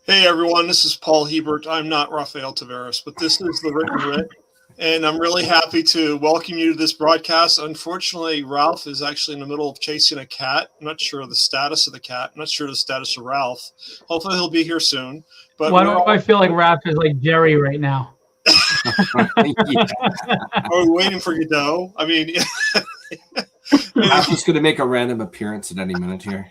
Hey everyone, this is Paul Hebert. I'm not Rafael Taveras, but this is the Written Writ, and I'm really happy to welcome you to this broadcast. Unfortunately, Ralph is actually in the middle of chasing a cat. I'm not sure of the status of the cat. I'm not sure of the status of Ralph. Hopefully, he'll be here soon. But Why we're do I all feel like Raph is like Jerry right now? Yeah. are we waiting for Godot? I mean, Rafa's going to make a random appearance at any minute here.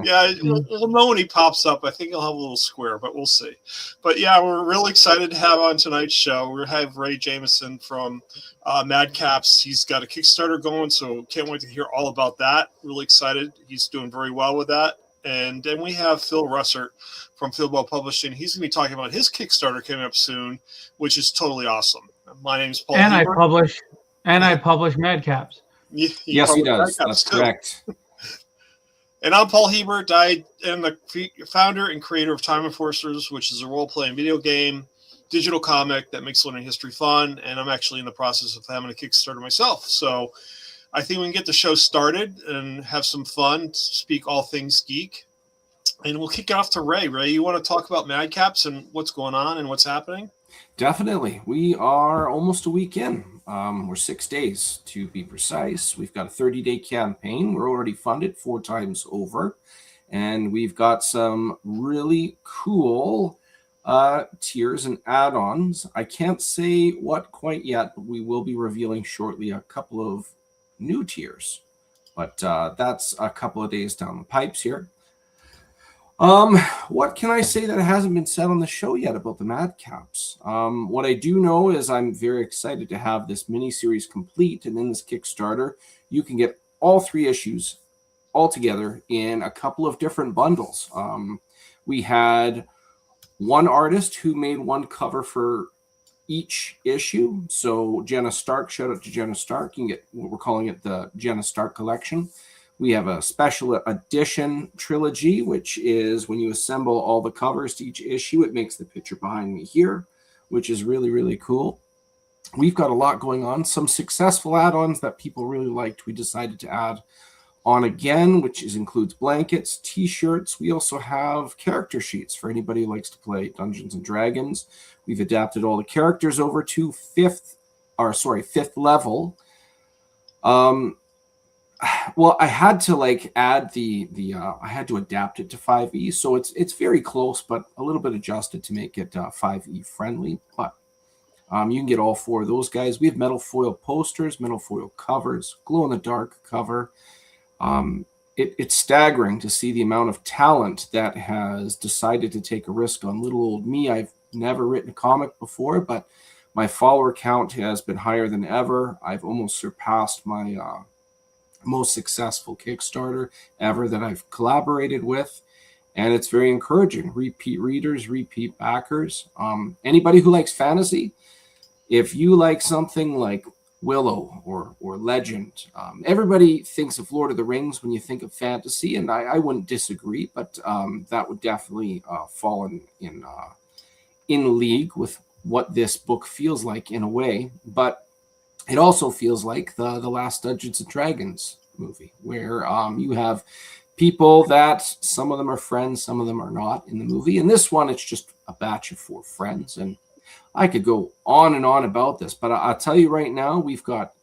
yeah, we'll know when he pops up. I think he'll have a little square, but we'll see. But yeah, we're really excited to have on tonight's show. We have Ray Jameson from Madcaps. He's got a Kickstarter going, so can't wait to hear all about that. Really excited. He's doing very well with that. And then we have Phil Russert from Philbo Publishing. He's going to be talking about his Kickstarter coming up soon, which is totally awesome. My name's Paul And Hebert. I publish Madcaps. Yes, he does. Madcaps That's too. correct. And I'm Paul Hebert. I am the founder and creator of Time Enforcers, which is a role-playing video game, digital comic that makes learning history fun. And I'm actually in the process of having a Kickstarter myself. So I think we can get the show started and have some fun, speak all things geek. And we'll kick it off to Ray. Ray, you want to talk about Madcaps and what's going on and what's happening? Definitely. We are almost a week in. We're 6 days to be precise. We've got a 30-day campaign. We're already funded 4 times over. And we've got some really cool tiers and add-ons. I can't say what quite yet, but we will be revealing shortly a couple of new tiers. But that's a couple of days down the pipes here. What can I say that hasn't been said on the show yet about the Madcaps? What I do know is I'm very excited to have this mini-series complete, and in this Kickstarter, you can get all 3 issues all together in a couple of different bundles. We had one artist who made one cover for each issue. So Jenna Stark, shout out to Jenna Stark. You can get what we're calling it the Jenna Stark collection. We have a special edition trilogy, which is when you assemble all the covers to each issue, it makes the picture behind me here, which is really, really cool. We've got a lot going on. Some successful add-ons that people really liked, we decided to add on again, which includes blankets, t-shirts. We also have character sheets for anybody who likes to play Dungeons and Dragons. We've adapted all the characters over to 5th level. Well, I had to add I had to adapt it to 5e, so it's very close, but a little bit adjusted to make it 5e friendly. But you can get all 4 of those guys. We have metal foil posters, metal foil covers, glow in the dark cover. It's staggering to see the amount of talent that has decided to take a risk on little old me. I've never written a comic before, but my follower count has been higher than ever. I've almost surpassed my most successful Kickstarter ever that I've collaborated with, and it's very encouraging. Repeat readers, repeat backers. Anybody who likes fantasy, if you like something like Willow or Legend, everybody thinks of Lord of the Rings when you think of fantasy, and I wouldn't disagree, but that would definitely fall in league with what this book feels like in a way. But it also feels like the last Dungeons and Dragons movie, where you have people that some of them are friends, some of them are not in the movie. In this one, it's just a batch of 4 friends. And I could go on and on about this, but I'll tell you right now, we've got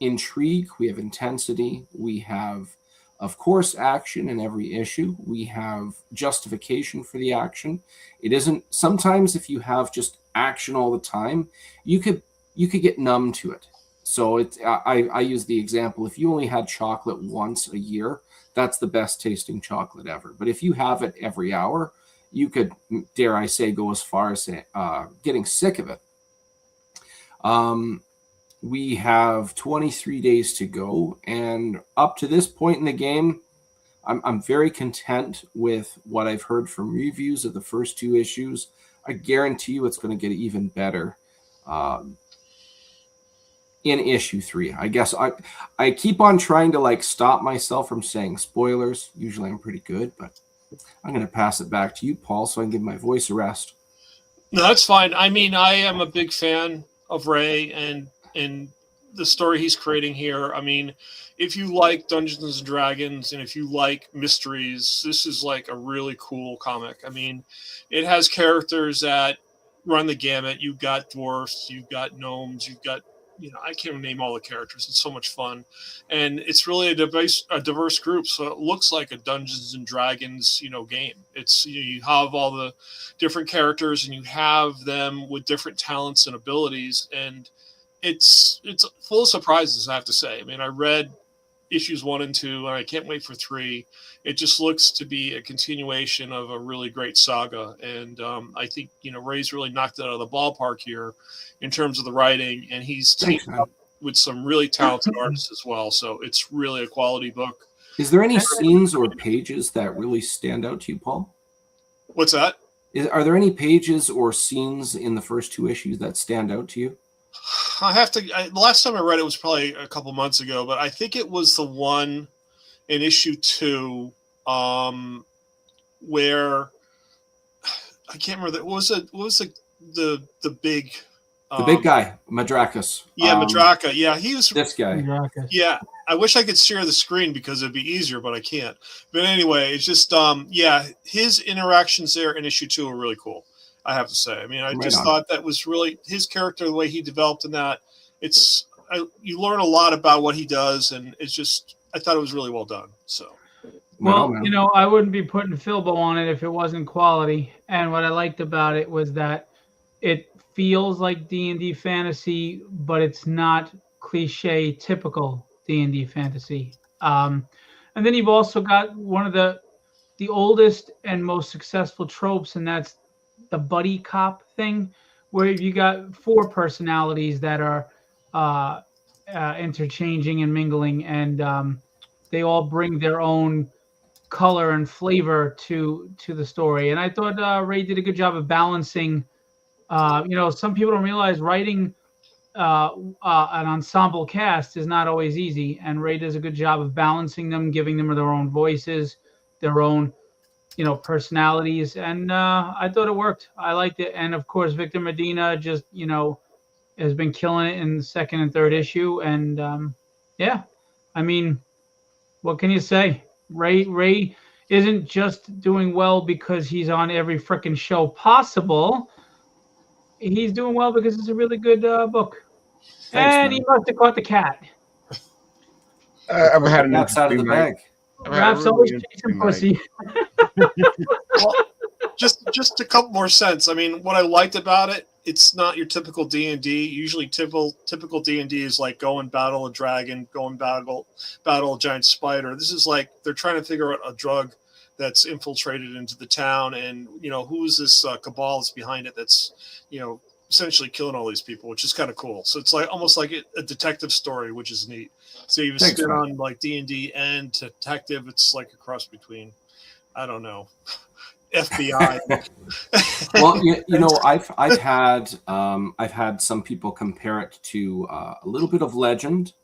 intrigue, we have intensity, we have, of course, action in every issue. We have justification for the action. It isn't, sometimes if you have just action all the time, you could get numb to it. So I use the example, if you only had chocolate once a year, that's the best tasting chocolate ever. But if you have it every hour, you could, dare I say, go as far as getting sick of it. We have 23 days to go, and up to this point in the game, I'm very content with what I've heard from reviews of the first 2 issues. I guarantee you it's going to get even better in issue 3. I guess I keep on trying to stop myself from saying spoilers. Usually I'm pretty good, but I'm going to pass it back to you, Paul, so I can give my voice a rest. No, that's fine. I mean, I am a big fan of Ray, and the story he's creating here. I mean, if you like Dungeons and Dragons and if you like mysteries, this is like a really cool comic. I mean, it has characters that run the gamut. You've got dwarfs, you've got gnomes, you've got, I can't name all the characters. It's so much fun, and it's really a diverse group. So it looks like a Dungeons and Dragons, game. It's you have all the different characters, and you have them with different talents and abilities, and it's full of surprises. I have to say. I mean, I read issues 1 and 2, and I can't wait for 3. It just looks to be a continuation of a really great saga, and I think Ray's really knocked it out of the ballpark here in terms of the writing, and he's teamed up with some really talented artists as well. So it's really a quality book. Is there any scenes or pages that really stand out to you, Paul? What's that? Are there any pages or scenes in the first 2 issues that stand out to you? The last time I read it was probably a couple months ago, but I think it was the one in issue 2 where I can't remember what was the big guy, Madrakis. Yeah, Madraka. Yeah, he was this guy. Madrakis. Yeah, I wish I could share the screen because it'd be easier, but I can't. But anyway, it's just his interactions there in issue 2 are really cool. I have to say. I mean, I just thought that was really his character, the way he developed in that. You learn a lot about what he does, and I thought it was really well done. So, well, I wouldn't be putting Philbo on it if it wasn't quality. And what I liked about it was that it feels like D&D fantasy, but it's not cliche typical D&D fantasy. And then you've also got one of the oldest and most successful tropes, and that's the buddy cop thing, where you got 4 personalities that are interchanging and mingling, and they all bring their own color and flavor to the story. And I thought Ray did a good job of balancing. Some people don't realize writing an ensemble cast is not always easy, and Ray does a good job of balancing them, giving them their own voices, their own personalities, and I thought it worked. I liked it. And of course, Victor Medina just has been killing it in the 2nd and 3rd issue, and I mean, what can you say? Ray isn't just doing well because he's on every freaking show possible. He's doing well because it's a really good book. Thanks, and man. He must have caught the cat. I've had enough out of the bag. Rap's always chasing pussy. Well, just a couple more cents. I mean, what I liked about it, it's not your typical D&D. Usually typical D&D is like go and battle a dragon, go and battle a giant spider. This is like they're trying to figure out a drug that's infiltrated into the town, and who is this cabal that's behind it that's essentially killing all these people, which is kind of cool. So it's like almost like a detective story, which is neat. So you sit on like D&D and detective. It's like a cross between, I don't know, FBI. Well, I've had some people compare it to a little bit of Legend,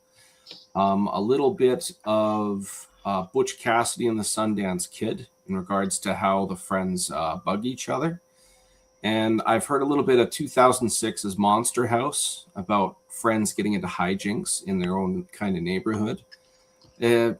a little bit of Butch Cassidy and the Sundance Kid in regards to how the friends bug each other. And I've heard a little bit of 2006's Monster House about friends getting into hijinks in their own kind of neighborhood. It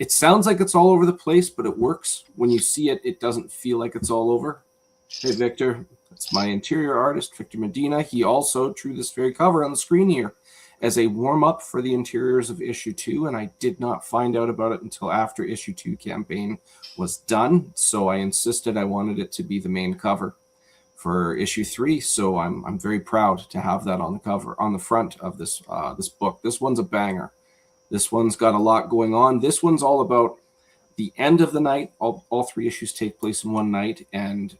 sounds like it's all over the place, but it works. When you see it, it doesn't feel like it's all over. Hey, Victor, that's my interior artist, Victor Medina. He also drew this very cover on the screen here as a warm-up for the interiors of issue 2, and I did not find out about it until after issue 2 campaign was done. So I insisted I wanted it to be the main cover for issue 3, so I'm very proud to have that on the cover, on the front of this this book. This one's a banger. This one's got a lot going on. This one's all about the end of the night. All 3 issues take place in one night, and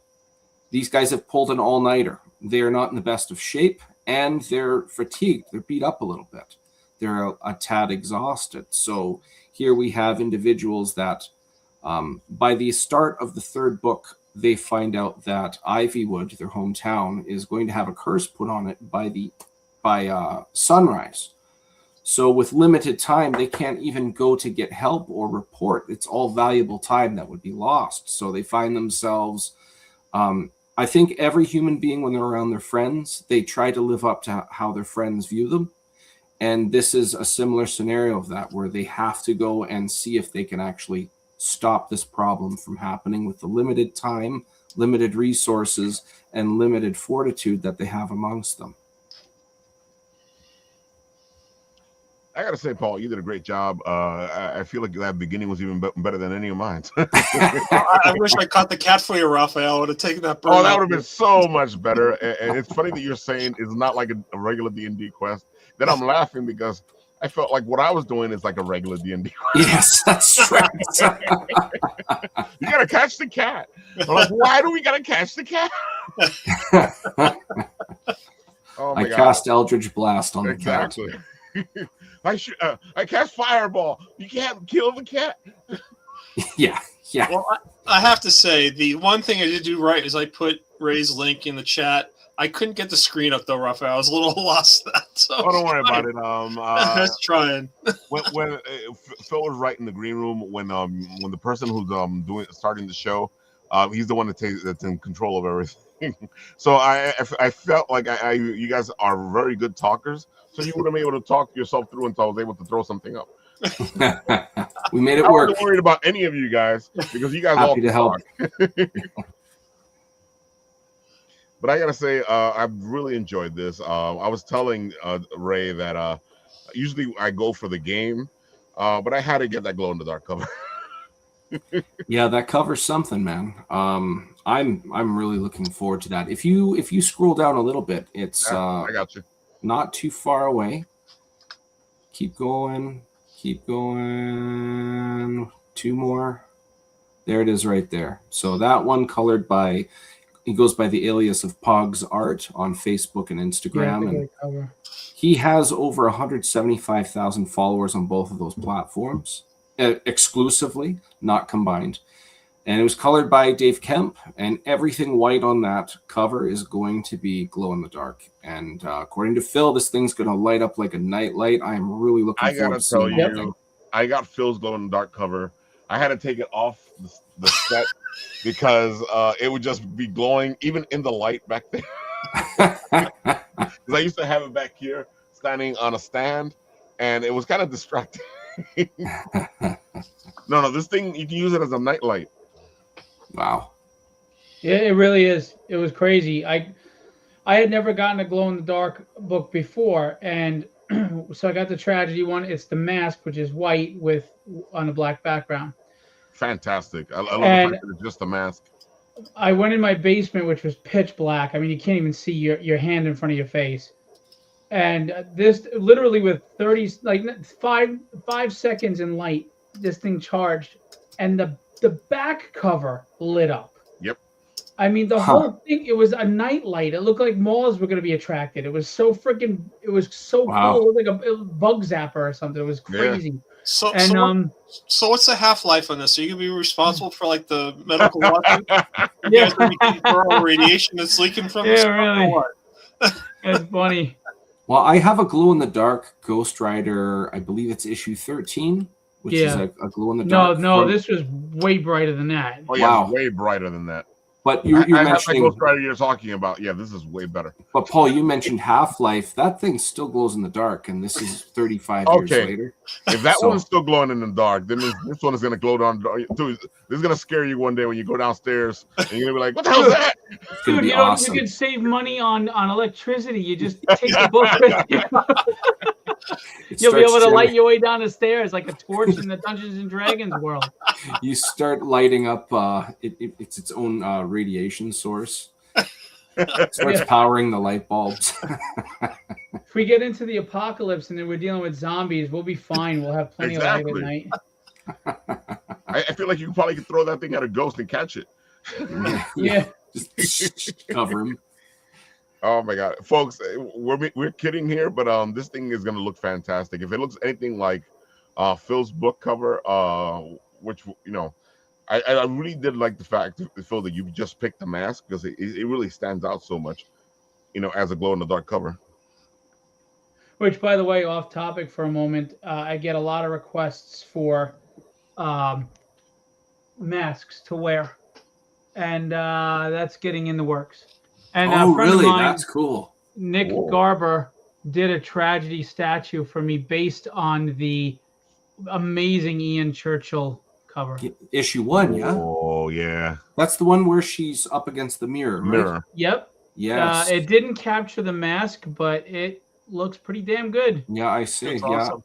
these guys have pulled an all-nighter. They are not in the best of shape, and they're fatigued. They're beat up a little bit. They're a tad exhausted. So here we have individuals that by the start of the 3rd book, they find out that Ivywood, their hometown, is going to have a curse put on it by sunrise. So with limited time, they can't even go to get help or report. It's all valuable time that would be lost. So they find themselves, I think every human being, when they're around their friends, they try to live up to how their friends view them. And this is a similar scenario of that, where they have to go and see if they can actually stop this problem from happening with the limited time, limited resources, and limited fortitude that they have amongst them. I gotta say, Paul, you did a great job. I feel like that beginning was even better than any of mine. I wish I caught the cat for you, Raphael. I would have taken that. Oh, that would have been so much better. And it's funny that you're saying it's not like a regular D&D quest. Then I'm laughing because I felt like what I was doing is like a regular D&D quest. Yes, that's right. You gotta catch the cat. I'm like, why do we gotta catch the cat? Oh my I God. cast Eldritch Blast on the Exactly. I cast Fireball. You can't kill the cat. cat. Yeah. Well, I have to say, the one thing I did do right is I put Ray's link in the chat. I couldn't get the screen up though, Raphael. I was a little lost that. So Oh, don't worry about it. I was trying. when Phil was right in the green room, when the person who's starting the show, he's the one that's in control of everything. So I felt like you guys are very good talkers, so you would have been able to talk yourself through until I was able to throw something up. We made it I work. wasn't worried about any of you guys because you guys all Happy to help. But I gotta say, I've really enjoyed this. I was telling Ray that usually I go for the game, but I had to get that glow in the dark cover. Yeah, that covers something, man. I'm really looking forward to that. If you scroll down a little bit, it's I got you. not too far away. Keep going. Two more. There it is right there. So that one colored by, he goes by the alias of Pogs Art on Facebook and Instagram. And cover. he has over 175,000 followers on both of those platforms, exclusively, not combined. And it was colored by Dave Kemp, and everything white on that cover is going to be glow in the dark. And according to Phil, this thing's going to light up like a night light. I am really looking I forward gotta to tell seeing that thing. you, I got Phil's glow in the dark cover. I had to take it off the set because it would just be glowing even in the light back there. Because I used to have it back here, standing on a stand, and it was kind of distracting. No, this thing, you can use it as a night light. Wow. Yeah, it really is. It was crazy. I had never gotten a glow in the dark book before, and so I got the tragedy one. It's the mask, which is white with on a black background. Fantastic. I love the fact that it's just a mask. I went in my basement, which was pitch black. I mean, you can't even see your hand in front of your face. And this literally with 5 seconds in light, this thing charged, and the back cover lit up. Yep. I mean, the whole thing, it was a night light. It looked like moths were going to be attracted. It was so freaking, it was so Wow. cool. It was like a bug zapper or something. It was crazy. So what's the half-life on this? Are you gonna be responsible for like the medical watching? You guys gonna be getting coronal radiation that's leaking from this? Yeah, really. It's funny. Well, I have a glow in the dark Ghost Rider. I believe it's issue 13, which is a glow in the dark. No, this was way brighter than that. Oh yeah, Wow. it's way brighter than that. But you're I have that mentioning, Ghost Rider you're talking about. Yeah, this is way better. but Paul, you mentioned Half-Life. That thing still glows in the dark, and this is 35 years later. If that So- one's still glowing in the dark, then this one is gonna glow down. Dude, this is gonna scare you one day when you go downstairs and you're gonna be like, "What the hell is that?" It's gonna Dude, be awesome. you can save money on electricity. You just take the book with you. You'll be able to light your way down the stairs like a torch in the Dungeons and Dragons world. You start lighting up. It's its own radiation source. Starts powering the light bulbs. If we get into the apocalypse and then we're dealing with zombies, we'll be fine. We'll have plenty of light at night. I feel like you probably could throw that thing at a ghost and catch it. Yeah. Just cover him. Oh my god, folks, we're kidding here, but this thing is gonna look fantastic. If it looks anything like Phil's book cover, which I really did like the fact, Phil, that you just picked the mask because it really stands out so much, as a glow in the dark cover. Which, by the way, off topic for a moment, I get a lot of requests for masks to wear, and that's getting in the works. And a friend of mine, That's cool. Nick Whoa. Garber, did a tragedy statue for me based on the amazing Ian Churchill cover. Issue 1, yeah. Oh yeah. That's the one where she's up against the mirror, right? Mirror. Yep. Yes. It didn't capture the mask, but it looks pretty damn good. Yeah, I see. It's Yeah. awesome.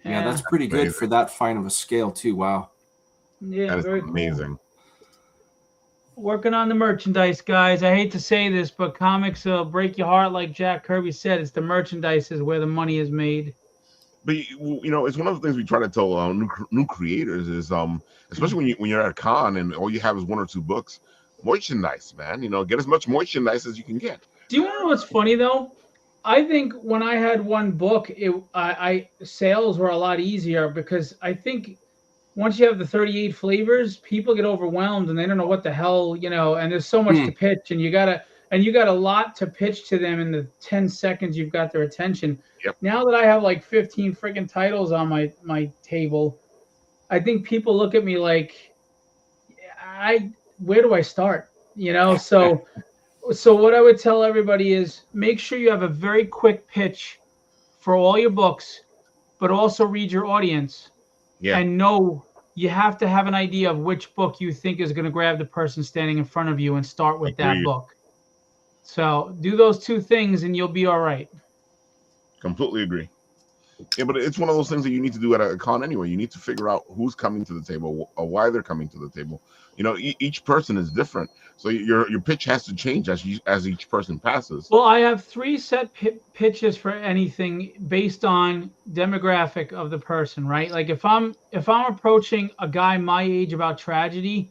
Yeah, that's pretty good Amazing. for that fine of a scale too. Wow. Yeah, That is very cool. amazing. Working on the merchandise, guys. I hate to say this, but comics will break your heart, like Jack Kirby said. It's the merchandise is where the money is made. But it's one of the things we try to tell new creators is especially when you're at a con and all you have is 1 or 2 books, merchandise, man. Get as much merchandise as you can get. Do you want to know what's funny though? I think when I had one book, sales were a lot easier because I think once you have the 38 flavors, people get overwhelmed and they don't know what the hell, and there's so much to pitch and you got a lot to pitch to them in the 10 seconds you've got their attention. Yep. Now that I have like 15 freaking titles on my table, I think people look at me like, where do I start? So what I would tell everybody is make sure you have a very quick pitch for all your books, but also read your audience. Yeah. And know you have to have an idea of which book you think is going to grab the person standing in front of you and start with that Agreed. book. So do those 2 things and you'll be all right. Completely agree. Yeah, but it's one of those things that you need to do at a con anyway. You need to figure out who's coming to the table or why they're coming to the table. Each person is different, so your pitch has to change as each person passes. Well, I have 3 set pitches for anything based on demographic of the person, right? Like if I'm approaching a guy my age about tragedy,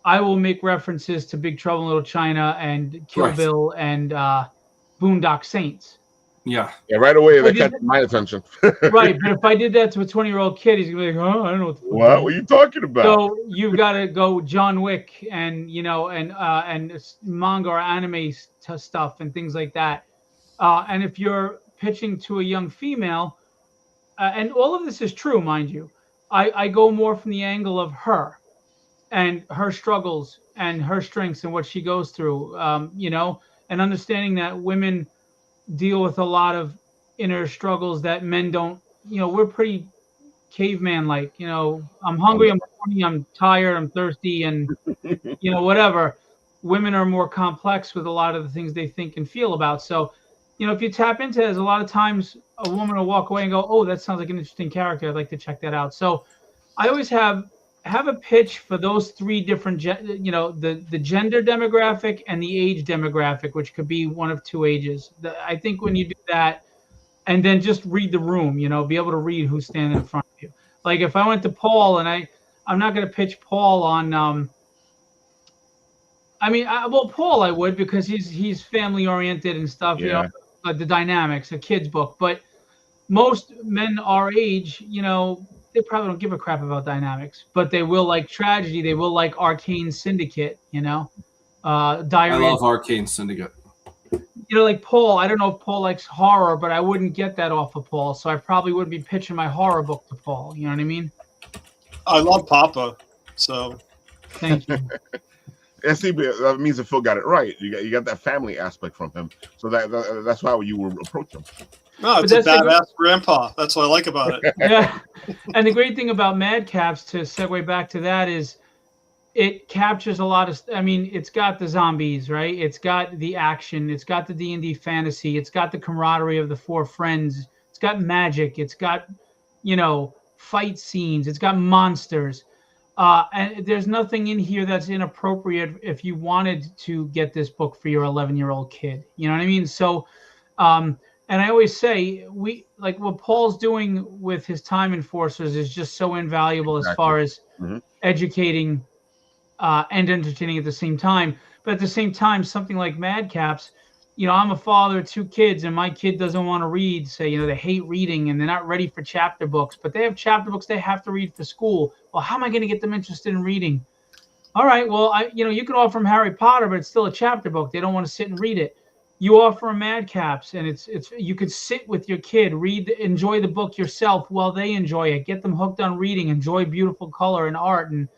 I will make references to Big Trouble in Little China and Kill Right. Bill and Boondock Saints. Yeah. Yeah, right away that catches my attention. Right, but if I did that to a 20-year-old kid, he's gonna be like, "Oh, I don't know what the fuck What are you talking about? So you've got to go John Wick and and manga or anime stuff and things like that. And if you're pitching to a young female, and all of this is true, mind you, I go more from the angle of her and her struggles and her strengths and what she goes through, and understanding that women deal with a lot of inner struggles that men don't. We're pretty caveman like. I'm hungry, I'm horny, I'm tired, I'm thirsty, and whatever. Women are more complex with a lot of the things they think and feel about. So if you tap into it, a lot of times a woman will walk away and go, oh, that sounds like an interesting character, I'd like to check that out. So I always have a pitch for those 3 different the gender demographic and the age demographic, which could be one of 2 ages. I think when you do that, and then just read the room, be able to read who's standing in front of you. Like if I went to Paul and I'm not going to pitch Paul on Paul I would, because he's family oriented and stuff, Yeah. The dynamics, a kid's book. But most men our age, they probably don't give a crap about dynamics, but they will like tragedy. They will like Arcane Syndicate, Diary. I love Arcane Syndicate. Like Paul, I don't know if Paul likes horror, but I wouldn't get that off of Paul. So I probably wouldn't be pitching my horror book to Paul. You know what I mean? I love Papa, so Thank you. And see, that means that Phil got it right. You got that family aspect from him, so that's why you will approach him. no, it's a badass grandpa. That's what I like about it. Yeah. And the great thing about Madcaps, to segue back to that, is it captures a lot of. It's got the zombies, right? It's got the action. It's got the D&D fantasy. It's got the camaraderie of the 4 friends. It's got magic. It's got, fight scenes. It's got monsters. And there's nothing in here that's inappropriate if you wanted to get this book for your 11-year-old kid. You know what I mean? So, and I always say, we like what Paul's doing with his Time Enforcers is just so invaluable as far as educating and entertaining at the same time. But at the same time, something like Madcaps, I'm a father of 2 kids, and my kid doesn't want to read. Say, they hate reading and they're not ready for chapter books, but they have chapter books they have to read for school. Well, how am I going to get them interested in reading? All right, well, you can offer them Harry Potter, but it's still a chapter book. They don't want to sit and read it. You offer them Madcaps, and it's you could sit with your kid, enjoy the book yourself while they enjoy it. Get them hooked on reading, enjoy beautiful color and art, and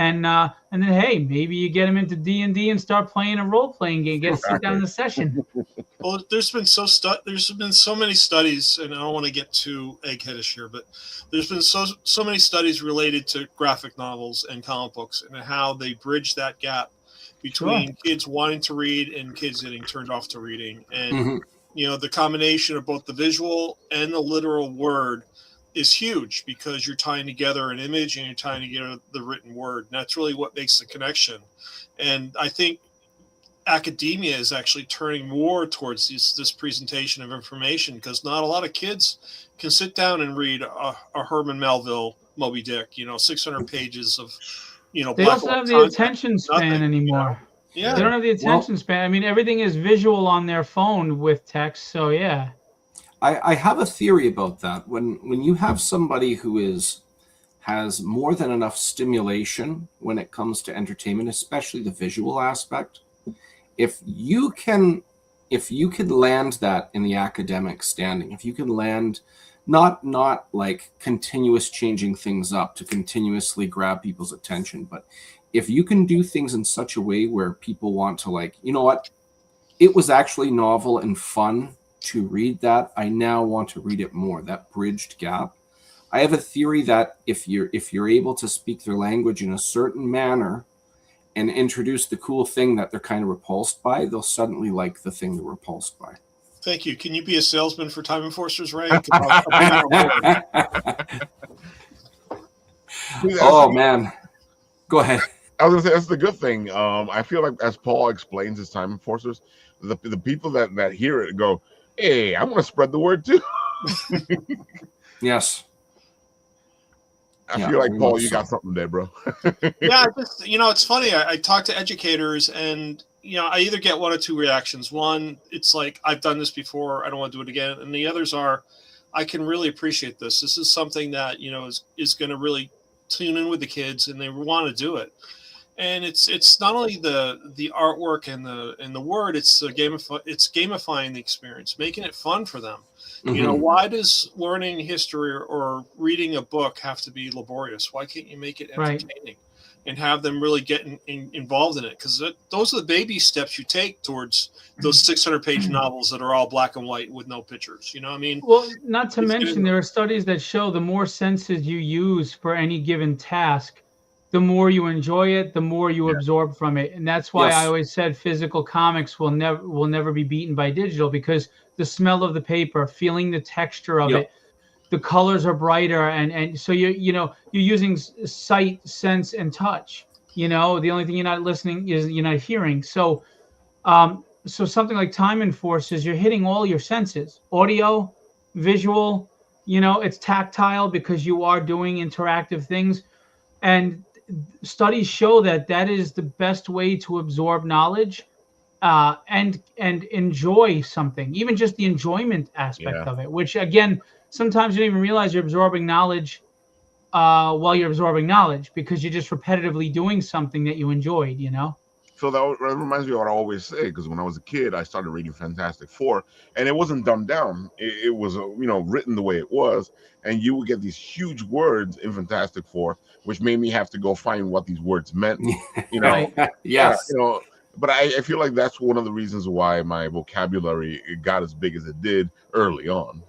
and then hey, maybe you get them into D&D and start playing a role playing game. Get sit down in the session. Well, there's been so many studies, and I don't want to get too eggheadish here, but there's been so many studies related to graphic novels and comic books and how they bridge that gap between kids wanting to read and kids getting turned off to reading. And the combination of both the visual and the literal word is huge, because you're tying together an image and you're tying together the written word. And that's really what makes the connection. And I think academia is actually turning more towards this presentation of information, because not a lot of kids can sit down and read a Herman Melville Moby Dick, 600 pages of, they also have the attention span anymore. Yeah, they don't have the attention span. I mean, everything is visual on their phone with text. So yeah, I have a theory about that. When you have somebody who has more than enough stimulation when it comes to entertainment, especially the visual aspect, if you can land that in the academic standing, if you can land not like continuous changing things up to continuously grab people's attention, but if you can do things in such a way where people want to, like, you know what, it was actually novel and fun to read that, I now want to read it more, that bridged gap. I have a theory that if you're able to speak their language in a certain manner and introduce the cool thing that they're kind of repulsed by, they'll suddenly like the thing they're repulsed by. Thank you. Can you be a salesman for Time Enforcers, Ray? Oh man, go ahead. I was gonna say that's the good thing. I feel like as Paul explains his Time Enforcers, the people that hear it go, "Hey, I'm gonna spread the word too." Yes. I feel like, Paul, you got something there, bro. Yeah, it's funny. I talk to educators, and I either get one or two reactions. One, it's like, I've done this before, I don't want to do it again, and the others are, I can really appreciate this. This is something that is going to really tune in with the kids, and they want to do it. And it's not only the artwork and the word, it's gamifying the experience, making it fun for them. Why does learning history or reading a book have to be laborious? Why can't you make it entertaining and have them really get involved in it? Because those are the baby steps you take towards those 600-page novels that are all black and white with no pictures. Well, not to mention, there are studies that show the more senses you use for any given task, the more you enjoy it, the more you absorb from it. And that's why I always said physical comics will never be beaten by digital, because the smell of the paper, feeling the texture of it, the colors are brighter, and so you're using sight, sense, and touch. The only thing you're not listening is you're not hearing. So something like Time Enforcers, you're hitting all your senses: audio, visual. It's tactile because you are doing interactive things, and studies show that is the best way to absorb knowledge. And enjoy something, even just the enjoyment aspect of it, which again, sometimes you don't even realize you're absorbing knowledge while you're absorbing knowledge, because you're just repetitively doing something that you enjoyed, So that reminds me of what I always say, because when I was a kid, I started reading Fantastic Four, and it wasn't dumbed down. It was written the way it was, and you would get these huge words in Fantastic Four, which made me have to go find what these words meant. Yes. But I feel like that's one of the reasons why my vocabulary got as big as it did early on.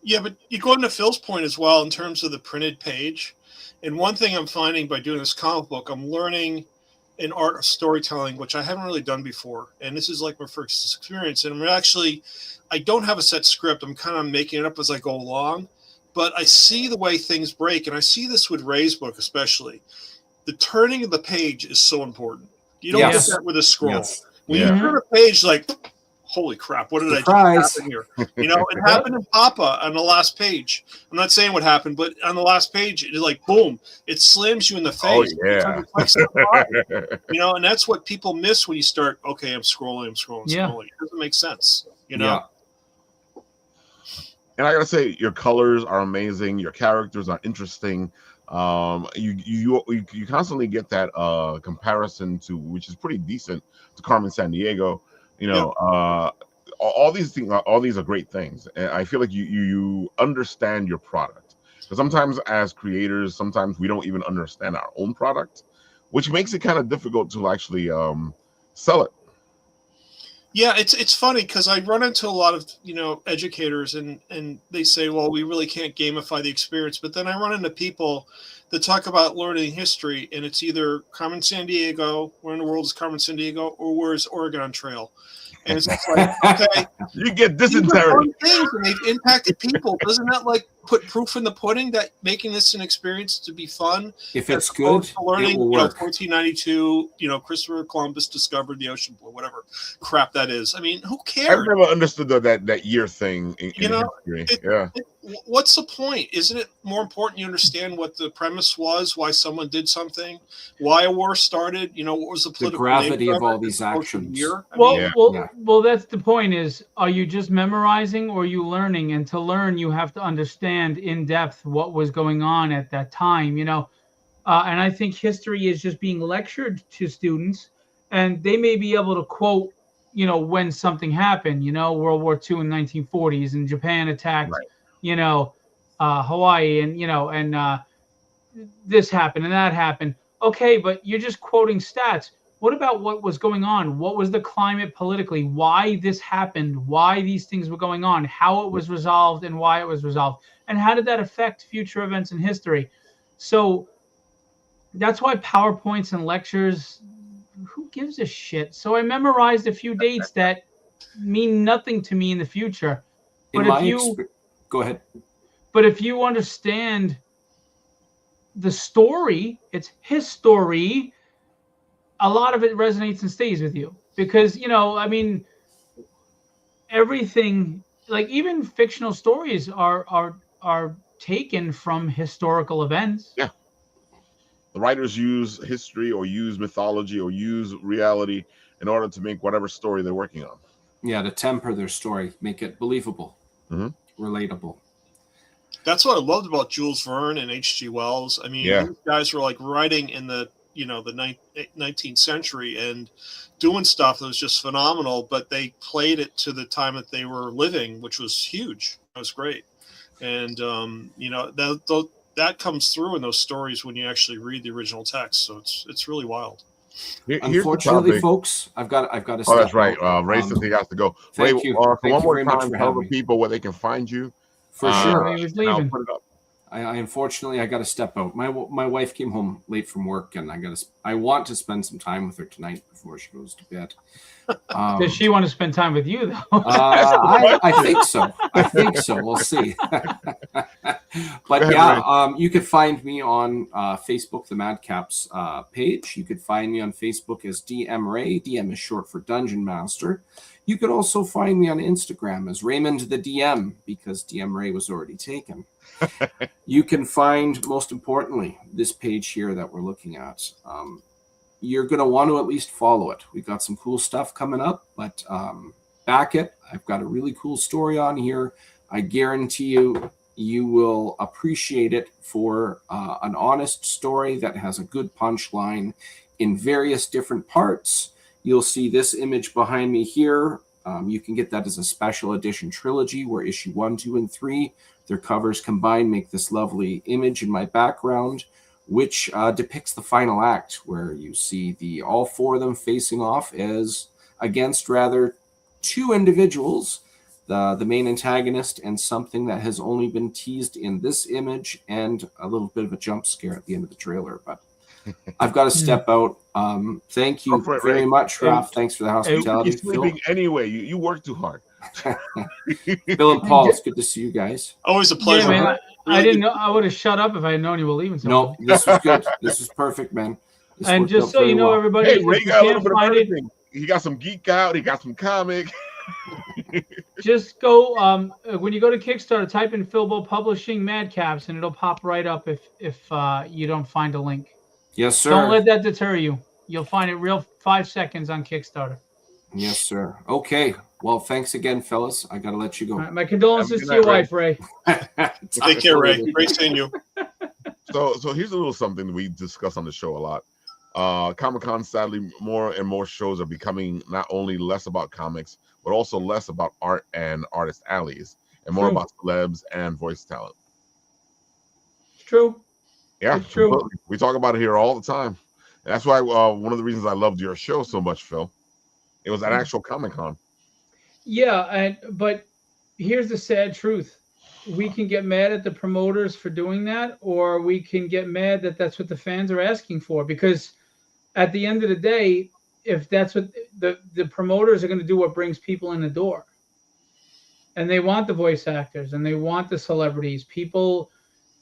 Yeah, but you go into Phil's point as well in terms of the printed page. And one thing I'm finding by doing this comic book, I'm learning an art of storytelling, which I haven't really done before. And this is like my first experience. And I don't have a set script. I'm kind of making it up as I go along. But I see the way things break. And I see this with Ray's book especially. The turning of the page is so important. You don't get that with a scroll. Yes. When you turn a page, like, holy crap, what did I just happen here? It happened in Papa on the last page. I'm not saying what happened, but on the last page, it's like, boom, it slams you in the face. Oh, yeah. And that's what people miss when you start, okay, I'm scrolling. It doesn't make sense, Yeah. And I gotta say, your colors are amazing. Your characters are interesting. You constantly get that comparison to, which is pretty decent, to Carmen Sandiego. All these things, all these are great things, and I feel like you understand your product. Because sometimes as creators, sometimes we don't even understand our own product, which makes it kind of difficult to actually sell it. Yeah, it's funny because I run into a lot of educators and they say, well, we really can't gamify the experience. But then I run into people that talk about learning history, and it's either Carmen Sandiego, Where in the World is Carmen Sandiego, or Where's Oregon Trail? And it's just like, okay, You get these are dysentery. fun things and they've impacted people. Doesn't that like put proof in the pudding that making this an experience to be fun? If as it's opposed good, to learning, it will work. 1492, Christopher Columbus discovered the ocean blue, whatever crap that is. I mean, who I've cares? never understood that year thing in history. Yeah. What's the point? Isn't it more important you understand what the premise was, why someone did something, why a war started? What was the political gravity nature of all it, these as opposed to actions. the year? I Well, mean, well, that's the point. Is are you just memorizing or are you learning? And to learn, you have to understand in depth what was going on at that time. And I think history is just being lectured to students, and they may be able to quote, when something happened. World War II in 1940s, and Japan attacked, Right. Hawaii, and this happened and that happened. Okay, but you're just quoting stats. What about what was going on? What was the climate politically? Why this happened? Why these things were going on? How it was resolved and why it was resolved? And how did that affect future events in history? So that's why PowerPoints and lectures, who gives a shit? So I memorized a few dates that mean nothing to me in the future. But Go ahead. But if you understand the story, it's history, a lot of it resonates and stays with you because everything, like even fictional stories are taken from historical events. Yeah. The writers use history or use mythology or use reality in order to make whatever story they're working on. Yeah, to temper their story, make it believable, relatable. That's what I loved about Jules Verne and H.G. Wells. I mean, these guys were like writing in the 19th century and doing stuff that was just phenomenal, but they played it to the time that they were living, which was huge. That was great. And, that comes through in those stories when you actually read the original text. So it's really wild. Unfortunately, folks, I've got to step. Oh, that's right. Ray says he has to go. Thank you. One Thank you more very much time, for tell having the me. people where they can find you. For sure. He was I'll leaving. put it up. I unfortunately I got to step out. My wife came home late from work, and I want to spend some time with her tonight before she goes to bed. Does she want to spend time with you though? I think so. I think so. We'll see. But yeah, you could find me on Facebook, the Madcaps page. You could find me on Facebook as DM Ray. DM is short for Dungeon Master. You could also find me on Instagram as Raymond the DM because DM Ray was already taken. You can find, most importantly, this page here that we're looking at. You're going to want to at least follow it. We've got some cool stuff coming up, but back it. I've got a really cool story on here. I guarantee you will appreciate it for an honest story that has a good punchline in various different parts. You'll see this image behind me here. You can get that as a special edition trilogy where issue 1, 2, and 3, their covers combined make this lovely image in my background, which depicts the final act where you see all four of them facing off as against rather two individuals, the main antagonist and something that has only been teased in this image and a little bit of a jump scare at the end of the trailer. But I've got to step out. Thank you very much, Ralph. Thanks for the hospitality. You're sleeping anyway. You work too hard. Bill and Paul, it's good to see you guys. Always a pleasure. Yeah, man, I didn't know. I would have shut up if I had known you were leaving. No, this was good. This is perfect, man. And just so you know, everybody, hey, Ray got a little bit of everything. He got some geek out. He got some comic. Just go when you go to Kickstarter, type in Filbo Publishing Madcaps, and it'll pop right up if you don't find a link. Yes, sir. Don't let that deter you. You'll find it real 5 seconds on Kickstarter. Yes, sir. Okay. Well, thanks again, fellas. I got to let you go. All right, my condolences to your wife, Ray. Take care, Ray. Great seeing you. So here's a little something we discuss on the show a lot. Comic-Con, sadly, more and more shows are becoming not only less about comics, but also less about art and artist alleys, and more about celebs and voice talent. It's true. Yeah, it's true. We talk about it here all the time. And that's why one of the reasons I loved your show so much, Phil. It was an actual Comic-Con. Yeah, but here's the sad truth. We can get mad at the promoters for doing that, or we can get mad that that's what the fans are asking for. Because at the end of the day, if that's what the promoters are going to do, what brings people in the door, and they want the voice actors and they want the celebrities. People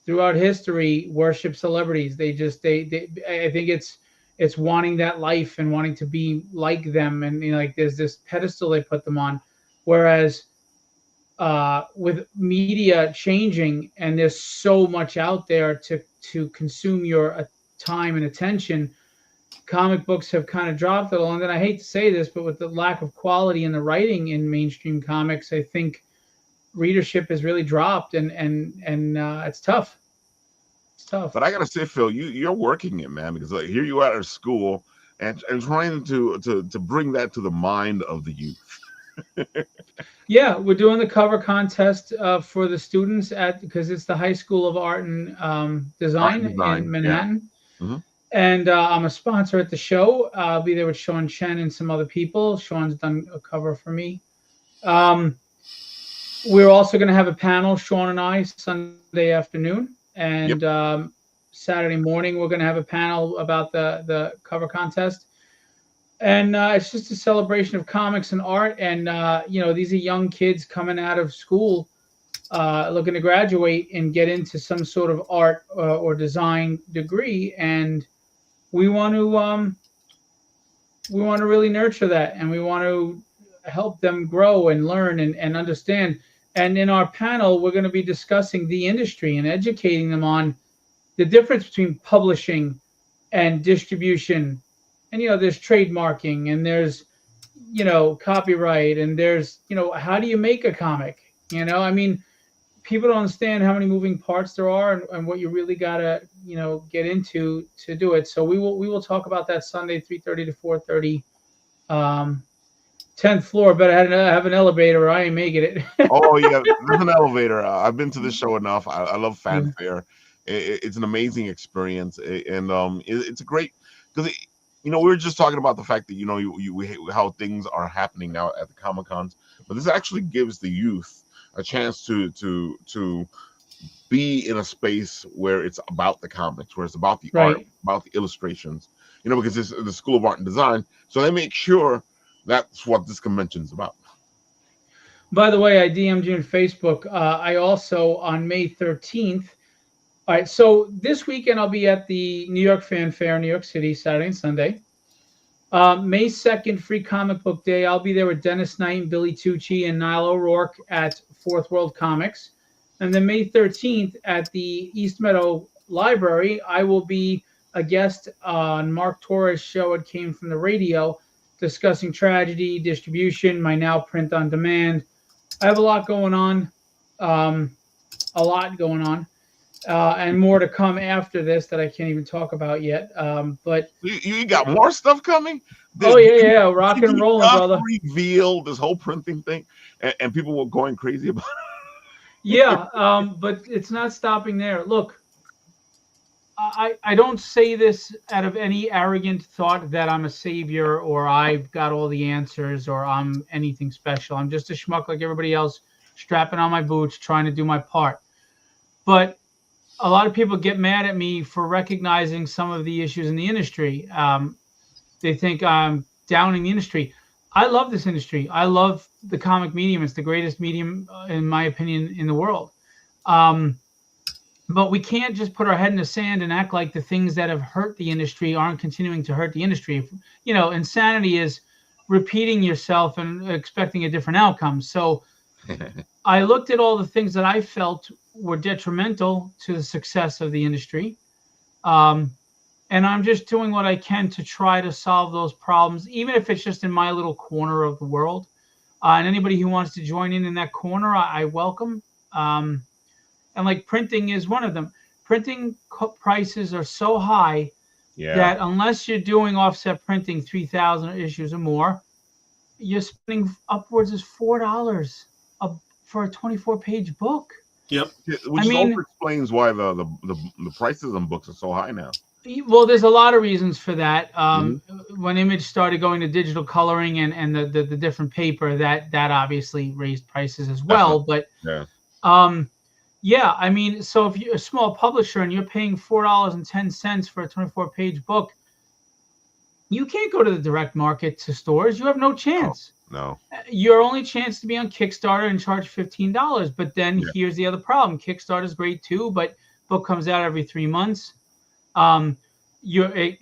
throughout history worship celebrities. They I think it's wanting that life and wanting to be like them, and like there's this pedestal they put them on. Whereas with media changing and there's so much out there to consume your time and attention, comic books have kind of dropped a little. And then I hate to say this, but with the lack of quality in the writing in mainstream comics, I think readership has really dropped, and it's tough. It's tough. But I gotta say, Phil, you're working it, man, because like here you are at school and trying to bring that to the mind of the youth. Yeah, we're doing the cover contest for the students because it's the High School of Art and Design in Manhattan. Yeah. Mm-hmm. And I'm a sponsor at the show. I'll be there with Sean Chen and some other people. Sean's done a cover for me. We're also going to have a panel, Sean and I, Sunday afternoon. And Saturday morning, we're going to have a panel about the cover contest. And it's just a celebration of comics and art. And, these are young kids coming out of school looking to graduate and get into some sort of art or design degree. And we want to really nurture that. And we want to help them grow and learn and understand. And in our panel, we're going to be discussing the industry and educating them on the difference between publishing and distribution. And, there's trademarking and there's, copyright and there's, how do you make a comic? People don't understand how many moving parts there are and what you really got to, get into to do it. So we will talk about that Sunday, 3:30 to 4:30. 10th floor, but I have an elevator or I ain't making it. Oh, yeah, there's an elevator. I've been to the show enough. I love fanfare. It's an amazing experience. And it's a great, because, we were just talking about the fact that, how things are happening now at the Comic-Cons, but this actually gives the youth a chance to be in a space where it's about the comics, where it's about the art, about the illustrations, because it's the School of Art and Design. So they make sure that's what this convention is about. By the way, I DM'd you on Facebook. I also, on May 13th. All right, so this weekend I'll be at the New York Fan Fair in New York City, Saturday and Sunday. May 2nd, Free Comic Book Day. I'll be there with Dennis Knight and Billy Tucci and Niall O'Rourke at Fourth World Comics. And then May 13th at the East Meadow Library, I will be a guest on Mark Torres' show, It Came From the Radio, discussing tragedy, distribution, my now print on demand. I have a lot going on, and more to come after this that I can't even talk about yet. But you got more stuff coming? Rock and roll, brother. Reveal this whole printing thing, and people were going crazy about it. Yeah, but it's not stopping there. Look, I don't say this out of any arrogant thought that I'm a savior or I've got all the answers or I'm anything special. I'm just a schmuck like everybody else, strapping on my boots, trying to do my part. But a lot of people get mad at me for recognizing some of the issues in the industry. They think I'm downing the industry. I love this industry. I love the comic medium. It's the greatest medium, in my opinion, in the world. But we can't just put our head in the sand and act like the things that have hurt the industry aren't continuing to hurt the industry. Insanity is repeating yourself and expecting a different outcome. So I looked at all the things that I felt were detrimental to the success of the industry. And I'm just doing what I can to try to solve those problems, even if it's just in my little corner of the world. And anybody who wants to join in that corner, I welcome. And like printing is one of them. Printing prices are so high that unless you're doing offset printing 3,000 issues or more, you're spending upwards of $4 for a 24-page book. Yep. Which also explains why the prices on books are so high now. Well, there's a lot of reasons for that. When Image started going to digital coloring and the different paper, that obviously raised prices as well. Definitely. But Yeah. yeah, I mean, so if you're a small publisher and you're paying $4.10 for a 24-page book, you can't go to the direct market to stores. You have no chance. No. Your only chance to be on Kickstarter and charge $15. But then Yeah. here's the other problem: Kickstarter is great too, but book comes out every 3 months. You have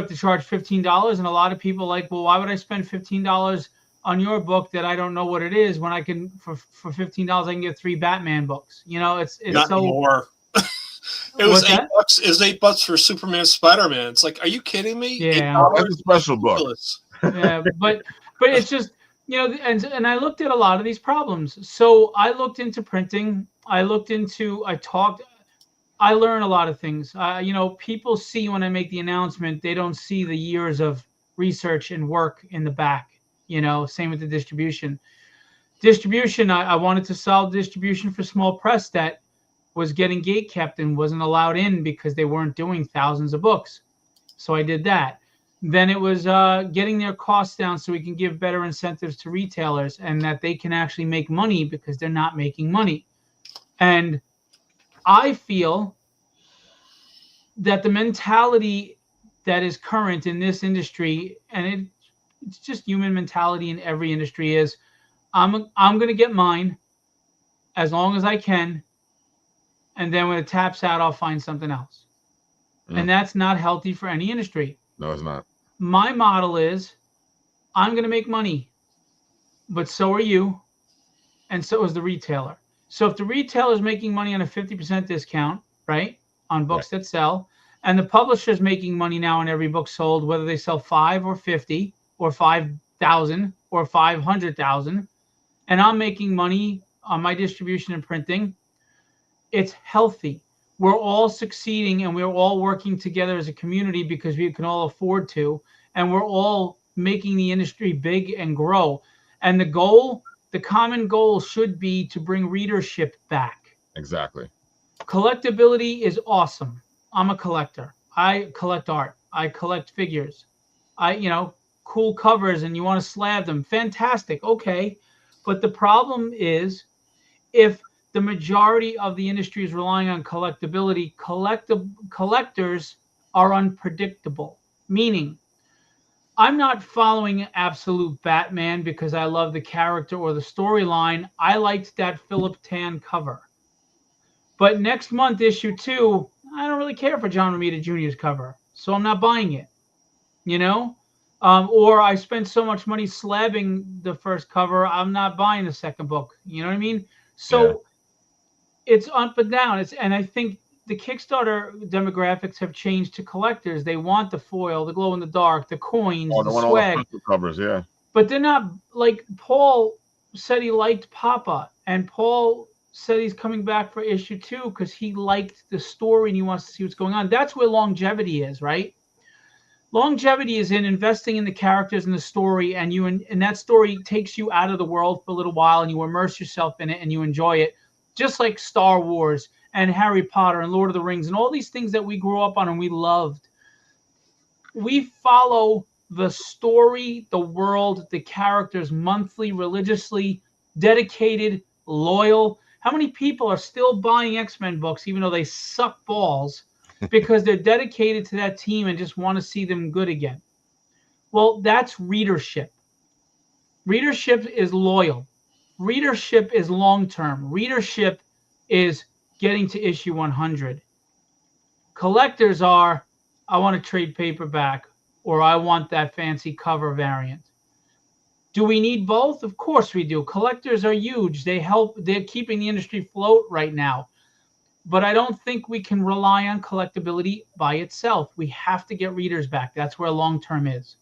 to charge $15, and a lot of people are like, well, why would I spend $15 on your book that I don't know what it is when I can for $15 I can get 3 Batman books? You know, it's Not so more. It was What's $8. that? It was $8 for Superman, Spider-Man. It's like, are you kidding me? Yeah. $8? That's a special book. Ridiculous. Yeah, but it's just, you know, and I looked at a lot of these problems. So I looked into printing. I learn a lot of things. You know, people see when I make the announcement, they don't see the years of research and work in the back. You know, same with the distribution. I wanted to solve distribution for small press that was getting gate kept and wasn't allowed in because they weren't doing thousands of books. So I did that. Then it was getting their costs down so we can give better incentives to retailers and that they can actually make money because they're not making money. And I feel that the mentality that is current in this industry, and it's just human mentality in every industry, is I'm going to get mine as long as I can, and then when it taps out, I'll find something else. And that's not healthy for any industry. No, it's not. My model is I'm going to make money, but so are you, and so is the retailer. So if the retailer is making money on a 50% discount, right, on books that sell, and the publisher is making money now on every book sold, whether they sell 5 or 50 or 5,000 or 500,000, and I'm making money on my distribution and printing, it's healthy. We're all succeeding and we're all working together as a community because we can all afford to, and we're all making the industry big and grow. And the common goal should be to bring readership back. Exactly. Collectability is awesome. I'm a collector. I collect art. I collect figures. Cool covers, and you want to slab them. Fantastic. Okay. But the problem is, if the majority of the industry is relying on collectability, collectors are unpredictable. Meaning, I'm not following absolute Batman because I love the character or the storyline. I liked that Philip Tan cover. But next month, issue 2, I don't really care for John Romita Jr.'s cover, so I'm not buying it. You know? Or I spent so much money slabbing the first cover, I'm not buying the second book. You know what I mean? So it's up and down. And I think the Kickstarter demographics have changed to collectors. They want the foil, the glow in the dark, the coins, Oh, the want swag. all the covers, yeah. But they're not, like, Paul said he liked Papa, and Paul said he's coming back for issue 2 because he liked the story and he wants to see what's going on. That's where longevity is, right? Longevity is in investing in the characters and the story, and that story takes you out of the world for a little while and you immerse yourself in it and you enjoy it. Just like Star Wars and Harry Potter and Lord of the Rings and all these things that we grew up on and we loved. We follow the story, the world, the characters monthly, religiously, dedicated, loyal. How many people are still buying X-Men books even though they suck balls because they're dedicated to that team and just want to see them good again? Well, that's readership. Readership is loyal. Readership is long-term. Readership is getting to issue 100. Collectors are, I want to trade paperback, or I want that fancy cover variant. Do we need both? Of course we do. Collectors are huge. They're keeping the industry afloat right now. But I don't think we can rely on collectability by itself. We have to get readers back. That's where long-term is.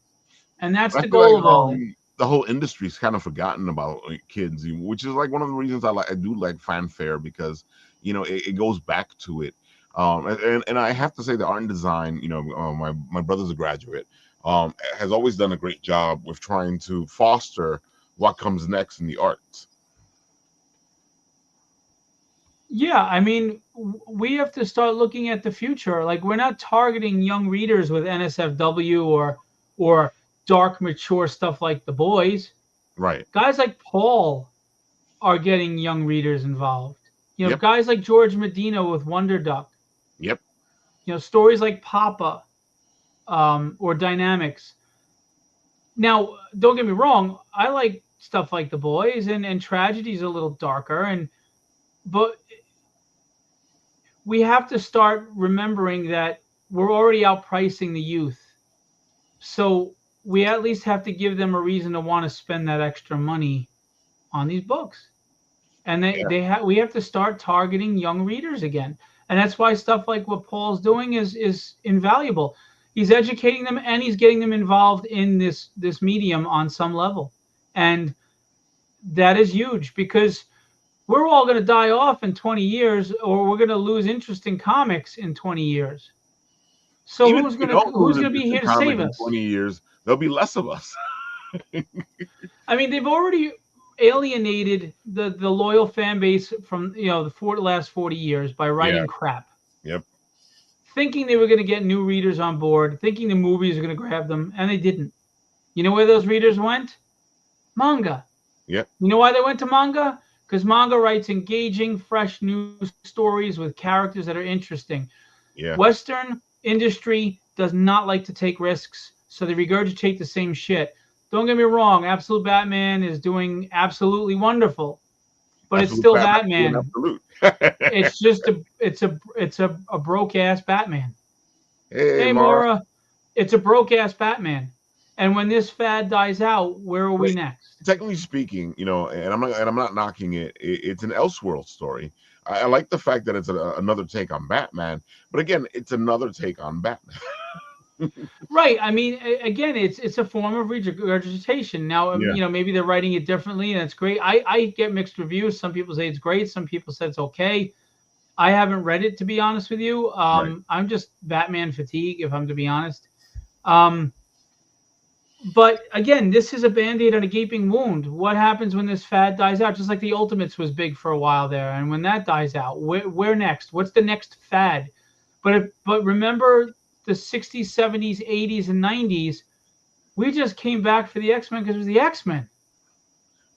And that's the goal of all of it. The whole industry's kind of forgotten about kids, which is like one of the reasons I do like fanfare, because it goes back to it. And I have to say that art and design, my brother's a graduate, has always done a great job with trying to foster what comes next in the arts. Yeah, I mean, we have to start looking at the future. Like we're not targeting young readers with NSFW or dark mature stuff like The Boys. Right. Guys like Paul are getting young readers involved. You know, Yep. guys like George Medina with Wonder Duck. Yep. You know, stories like Papa or Dynamics. Now, don't get me wrong, I like stuff like The Boys and Tragedy's a little darker but we have to start remembering that we're already outpricing the youth. So we at least have to give them a reason to want to spend that extra money on these books. And we have to start targeting young readers again. And that's why stuff like what Paul's doing is invaluable. He's educating them and he's getting them involved in this medium on some level. And that is huge because we're all going to die off in 20 years or we're going to lose interest in comics in 20 years. So Even who's if we going don't lose to be interest in here to comics save in us? 20 years, there'll be less of us. I mean, they've already alienated the loyal fan base from the last 40 years by writing Yeah. crap. Yep. Thinking they were going to get new readers on board, thinking the movies were going to grab them, and they didn't. You know where those readers went? Manga. Yep. You know why they went to manga? Because manga writes engaging, fresh news stories with characters that are interesting. Yeah. Western industry does not like to take risks, so they regurgitate the same shit. Don't get me wrong, Absolute Batman is doing absolutely wonderful, but it's still Batman. Absolute. It's just a broke ass Batman. Hey, Mara, it's a broke ass Batman. And when this fad dies out, where are we next? Technically speaking, and I'm not knocking it. It's an Elseworld story. I like the fact that it's another take on Batman, but again, it's another take on Batman. Right. I mean, again, it's a form of regurgitation. Now, Yeah. maybe they're writing it differently, and it's great. I get mixed reviews. Some people say it's great. Some people say it's okay. I haven't read it, to be honest with you. Right. I'm just Batman fatigue, if I'm to be honest. But again, this is a Band-Aid on a gaping wound. What happens when this fad dies out? Just like the Ultimates was big for a while there, and when that dies out, where next? What's the next fad? But remember the 60s, 70s, 80s, and 90s, we just came back for the X-Men because it was the X-Men.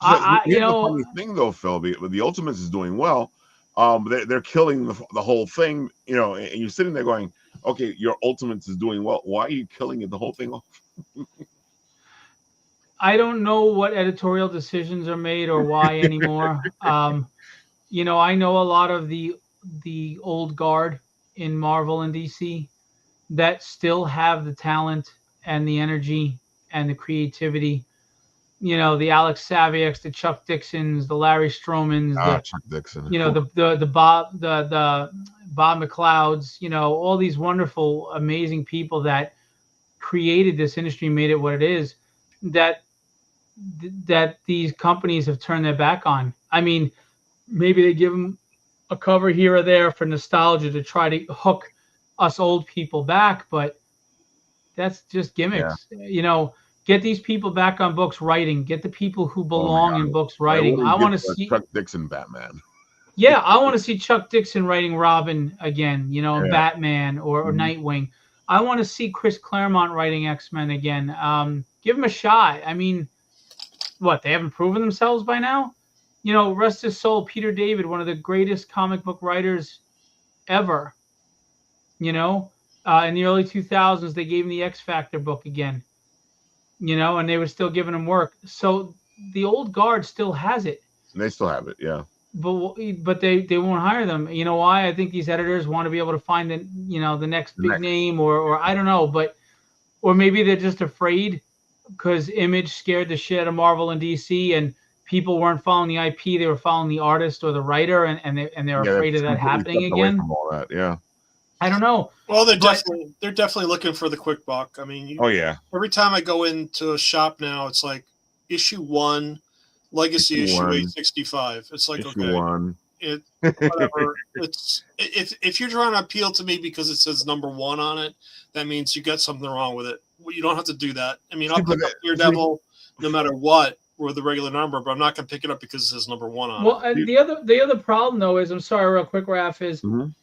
The funny thing though, Phil, the Ultimates is doing well. They're killing the whole thing, and you're sitting there going, okay, your Ultimates is doing well. Why are you killing it the whole thing off? I don't know what editorial decisions are made or why anymore. I know a lot of the old guard in Marvel and DC that still have the talent and the energy and the creativity. The Alex Saviaks, the Chuck Dixons, the Larry Stromans, Chuck Dixon. The Bob McLeods, all these wonderful, amazing people that created this industry, made it what it is, that these companies have turned their back on. I mean, maybe they give them a cover here or there for nostalgia to try to hook us old people back, but that's just gimmicks. Yeah. Get these people back on books writing. Get the people who belong in books writing. I want to see Chuck Dixon Batman. Yeah, I want to see Chuck Dixon writing Robin again, Yeah. Batman or Nightwing. I want to see Chris Claremont writing X-Men again. Give him a shot. I mean, what, they haven't proven themselves by now? Rest his soul, Peter David, one of the greatest comic book writers ever. In the early 2000s, they gave him the X Factor book again. And they were still giving him work. So the old guard still has it. They still have it, yeah. But they won't hire them. You know why? I think these editors want to be able to find the next big name or I don't know, or maybe they're just afraid because Image scared the shit out of Marvel and DC and people weren't following the IP, they were following the artist or the writer and they're afraid of that happening again. From all that, yeah. I don't know. Well, they're definitely looking for the quick buck. I mean, every time I go into a shop now, it's like issue 1, Legacy issue 865. It's like issue 1. Whatever. It's if you're trying to appeal to me because it says number 1 on it, that means you got something wrong with it. You don't have to do that. I mean, I'll pick up Daredevil no matter what with the regular number, but I'm not going to pick it up because it says number 1 on Well, it. and the other problem though is, I'm sorry, real quick, Raph, is Mhm.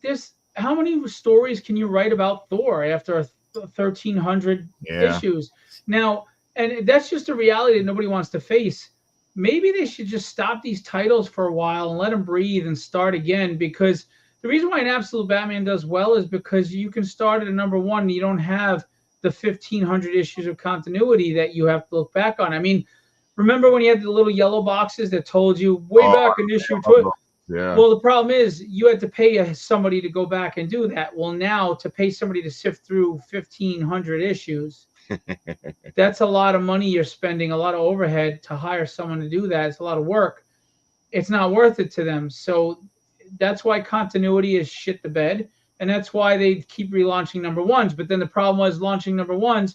there's how many stories can you write about Thor after 1,300 Yeah. issues? Now, and that's just a reality that nobody wants to face. Maybe they should just stop these titles for a while and let them breathe and start again, because the reason why an Absolute Batman does well is because you can start at a number 1 and you don't have the 1,500 issues of continuity that you have to look back on. I mean, remember when you had the little yellow boxes that told you way back in issue 2? Yeah. Well, the problem is you had to pay somebody to go back and do that. Well, now to pay somebody to sift through 1,500 issues, that's a lot of money you're spending, a lot of overhead to hire someone to do that. It's a lot of work. It's not worth it to them. So that's why continuity is shit the bed. And that's why they keep relaunching number 1s. But then the problem was launching number 1s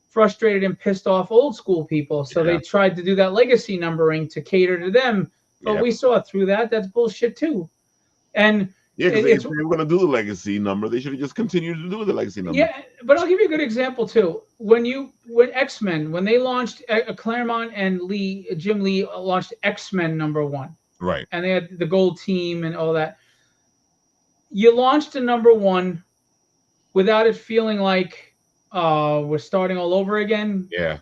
frustrated and pissed off old school people. So they tried to do that legacy numbering to cater to them. But we saw through that. That's bullshit too. And yeah, because if they were going to do the legacy number, they should have just continued to do the legacy number. Yeah, but I'll give you a good example too. When X-Men, when they launched Claremont and Jim Lee launched X-Men number 1. Right. And they had the gold team and all that. You launched a number 1 without it feeling like we're starting all over again. Yeah.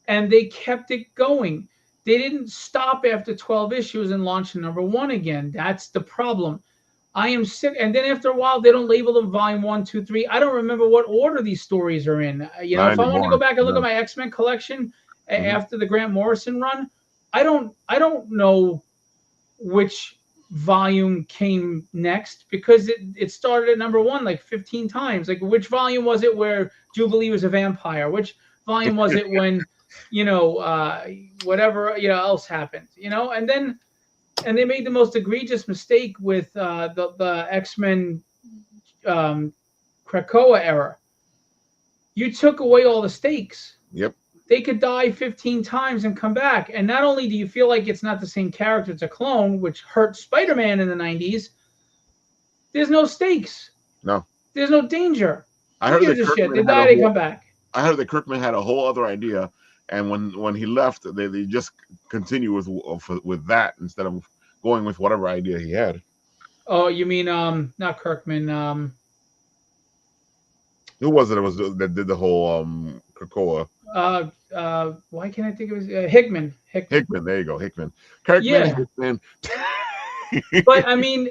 And they kept it going. They didn't stop after 12 issues and launch a number 1 again. That's the problem. I am sick. And then after a while, they don't label them volume 1, 2, 3. I don't remember what order these stories are in. If I want to go back and look at my X-Men collection after the Grant Morrison run, I don't know which volume came next, because it started at number 1 like 15 times. Like, which volume was it where Jubilee was a vampire? Which volume was it when whatever else happened? And they made the most egregious mistake with the X-Men Krakoa era. You took away all the stakes. Yep. They could die 15 times and come back. And not only do you feel like it's not the same character, it's a clone, which hurt Spider-Man in the 90s, there's no stakes. No. There's no danger. I heard that shit. They die, they come back. I heard that Kirkman had a whole other idea, and when he left, they just continued with that instead of going with whatever idea he had. Oh, you mean not Kirkman? Who was it that did the whole Krakoa? Why can't I think of it? Hickman. Hickman. There you go, Hickman. Hickman. But I mean,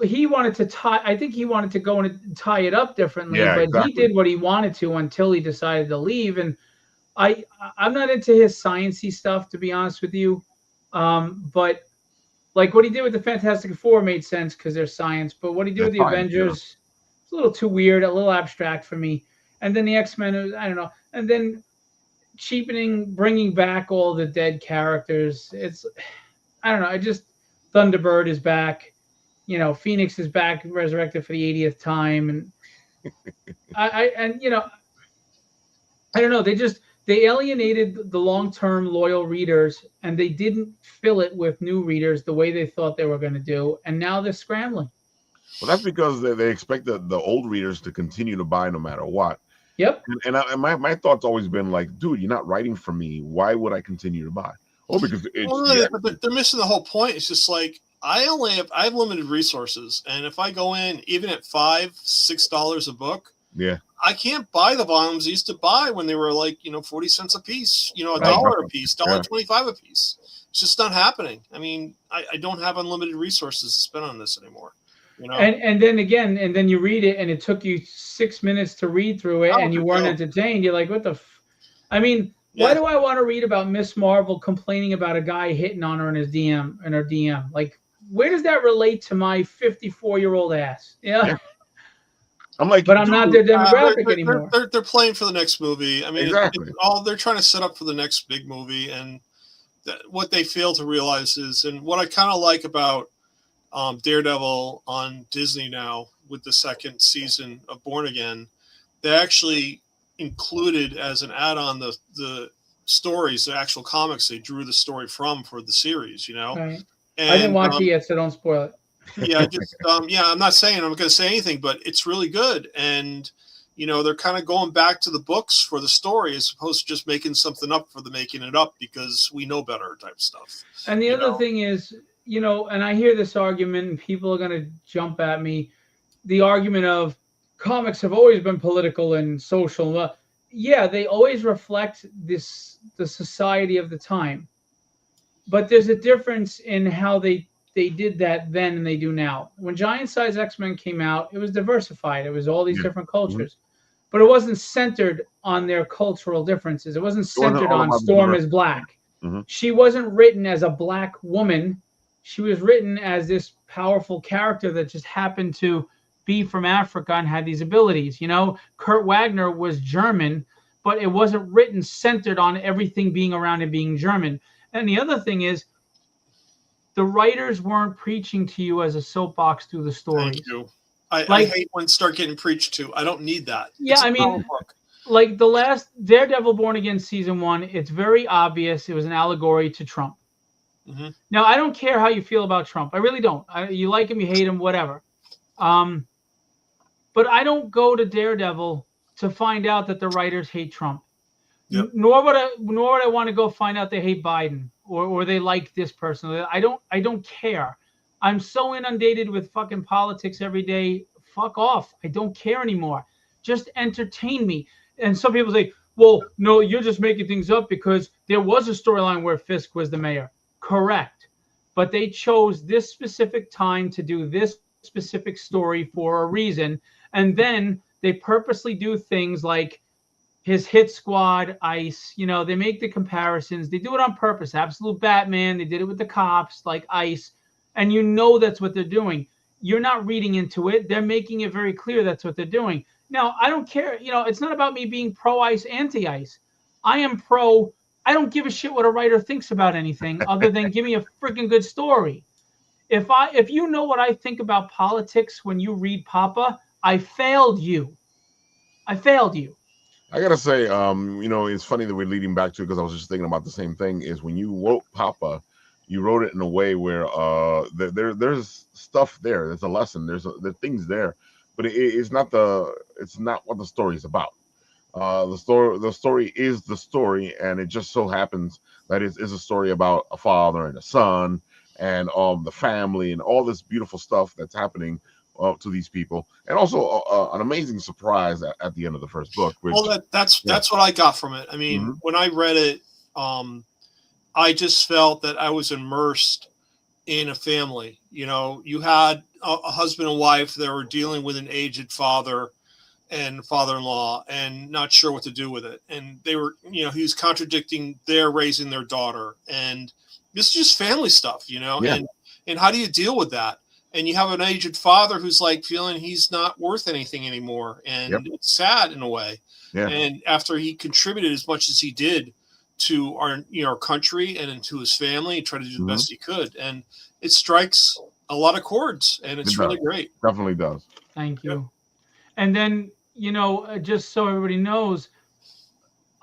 he wanted to tie. I think he wanted to go and tie it up differently. Yeah, but exactly. He did what he wanted to until he decided to leave. And I'm not into his sciencey stuff, to be honest with you. But like what he did with the Fantastic Four made sense because there's science. But what he did with the Avengers, it's a little too weird, a little abstract for me. And then the X-Men, I don't know. And then cheapening, bringing back all the dead characters. I don't know. Thunderbird is back. Phoenix is back, resurrected for the 80th time. And I don't know. They alienated the long-term loyal readers, and they didn't fill it with new readers the way they thought they were going to do. And now they're scrambling. Well, that's because they expect the old readers to continue to buy no matter what. Yep. And my thought's always been like, dude, you're not writing for me. Why would I continue to buy? Oh, because but they're missing the whole point. It's just like I have limited resources, and if I go in even at $5-6 a book, I can't buy the volumes I used to buy when they were like 40 cents a piece, $1 a piece, $1.25 a piece. It's just not happening. I mean, I don't have unlimited resources to spend on this anymore. And then you read it, and it took you 6 minutes to read through it, and you weren't entertained. You're like, what the? I mean, why do I want to read about Miss Marvel complaining about a guy hitting on her in her DM? Like, where does that relate to my 54-year-old ass? Yeah. I'm like, but I'm not their demographic anymore. They're playing for the next movie. I mean, exactly. They're trying to set up for the next big movie, and what they fail to realize is, and what I kind of like about Daredevil on Disney now with the second season of Born Again, they actually included as an add-on the stories, the actual comics they drew the story from for the series. Right. And, I didn't watch it yet, so don't spoil it. I'm not saying I'm going to say anything, but it's really good. And they're kind of going back to the books for the story as opposed to just making something up for the making it up because we know better type stuff. And the other thing is, and I hear this argument, and people are going to jump at me, the argument of comics have always been political and social. Yeah, they always reflect the society of the time. But there's a difference in how they did that then and they do now. When Giant Size X-Men came out, it was diversified. It was all these different cultures. But it wasn't centered on their cultural differences. It wasn't centered on Storm is black. She wasn't written as a black woman. She was written as this powerful character that just happened to be from Africa and had these abilities. Kurt Wagner was German, but it wasn't written centered on everything being around it being German. And the other thing is, the writers weren't preaching to you as a soapbox through the stories. Thank you. I hate when start getting preached to. I don't need that. Yeah, like the last Daredevil Born Again season 1, it's very obvious it was an allegory to Trump. Now, I don't care how you feel about Trump. I really don't. You like him, you hate him, whatever. But I don't go to Daredevil to find out that the writers hate Trump. Yep. Nor would I want to go find out they hate Biden or they like this person. I don't care. I'm so inundated with fucking politics every day. Fuck off. I don't care anymore. Just entertain me. And some people say, well, no, you're just making things up because there was a storyline where Fisk was the mayor. Correct. But they chose this specific time to do this specific story for a reason. And then they purposely do things like his hit squad, ICE. They make the comparisons. They do it on purpose. Absolute Batman. They did it with the cops, like ICE. And that's what they're doing. You're not reading into it. They're making it very clear that's what they're doing. Now, I don't care. It's not about me being pro-ICE, anti-ICE. I am pro. I don't give a shit what a writer thinks about anything other than give me a freaking good story. If you know what I think about politics when you read Papa, I failed you. I gotta say, it's funny that we're leading back to it because I was just thinking about the same thing. Is when you wrote Papa, you wrote it in a way where there's stuff there. There's a lesson. There's things there, but it's not what the story is about. The story is the story, and it just so happens that it is a story about a father and a son and the family and all this beautiful stuff that's happening to these people, and also an amazing surprise at the end of the first book. That's what I got from it. I mean, when I read it, I just felt that I was immersed in a family. You had a husband and wife that were dealing with an aged father and father-in-law and not sure what to do with it. And they were, he was contradicting their raising their daughter. And this is just family stuff, and how do you deal with that? And you have an aged father who's like feeling he's not worth anything anymore. And it's sad in a way. Yeah. And after he contributed as much as he did to our country and to his family, he tried to do the best he could. And it strikes a lot of chords, and it's really great. Definitely does. Thank you. Yep. And then, just so everybody knows,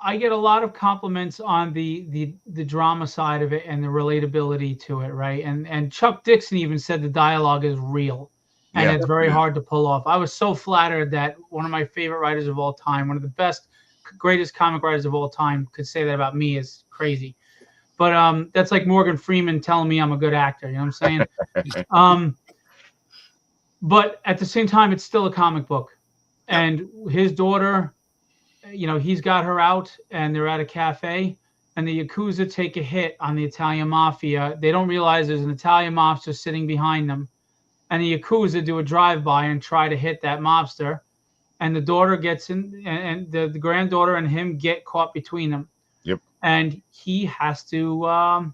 I get a lot of compliments on the drama side of it and the relatability to it, right? And Chuck Dixon even said the dialogue is real, and it's very hard to pull off. I was so flattered that one of my favorite writers of all time, one of the best, greatest comic writers of all time, could say that about me. Is crazy. But that's like Morgan Freeman telling me I'm a good actor. You know what I'm saying? But at the same time, it's still a comic book. And his daughter, he's got her out and they're at a cafe and the Yakuza take a hit on the Italian mafia. They don't realize there's an Italian mobster sitting behind them. And the Yakuza do a drive-by and try to hit that mobster. And the daughter gets in, and the granddaughter and him get caught between them. Yep. And he has to do what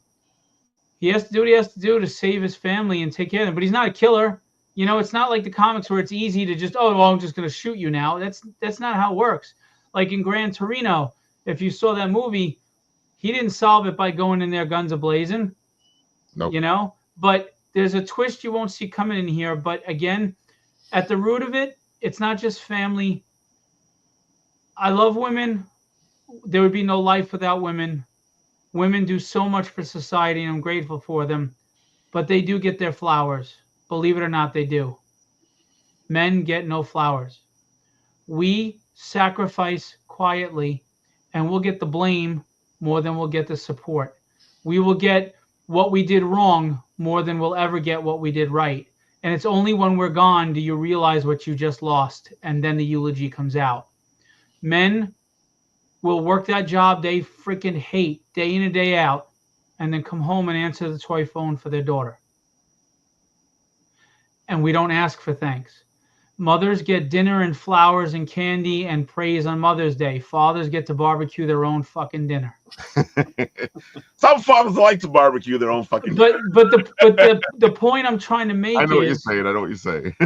he has to do to save his family and take care of them. But he's not a killer. It's not like the comics where it's easy to just, I'm just going to shoot you now. That's not how it works. Like in Gran Torino, if you saw that movie, he didn't solve it by going in there guns a-blazing. Nope. But there's a twist you won't see coming in here. But again, at the root of it, it's not just family. I love women. There would be no life without women. Women do so much for society, and I'm grateful for them. But they do get their flowers. Believe it or not, they do. Men get no flowers. We sacrifice quietly, and we'll get the blame more than we'll get the support. We will get what we did wrong more than we'll ever get what we did right. And it's only when we're gone do you realize what you just lost, and then the eulogy comes out. Men will work that job they freaking hate day in and day out, and then come home and answer the toy phone for their daughter. And we don't ask for thanks. Mothers get dinner and flowers and candy and praise on Mother's Day. Fathers get to barbecue their own fucking dinner. Some fathers like to barbecue their own fucking. But the point I'm trying to make I know what you're is, saying. I know what you're saying.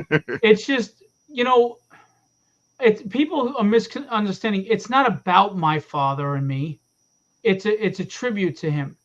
it's just, it's people are misunderstanding. It's not about my father and me. It's a tribute to him.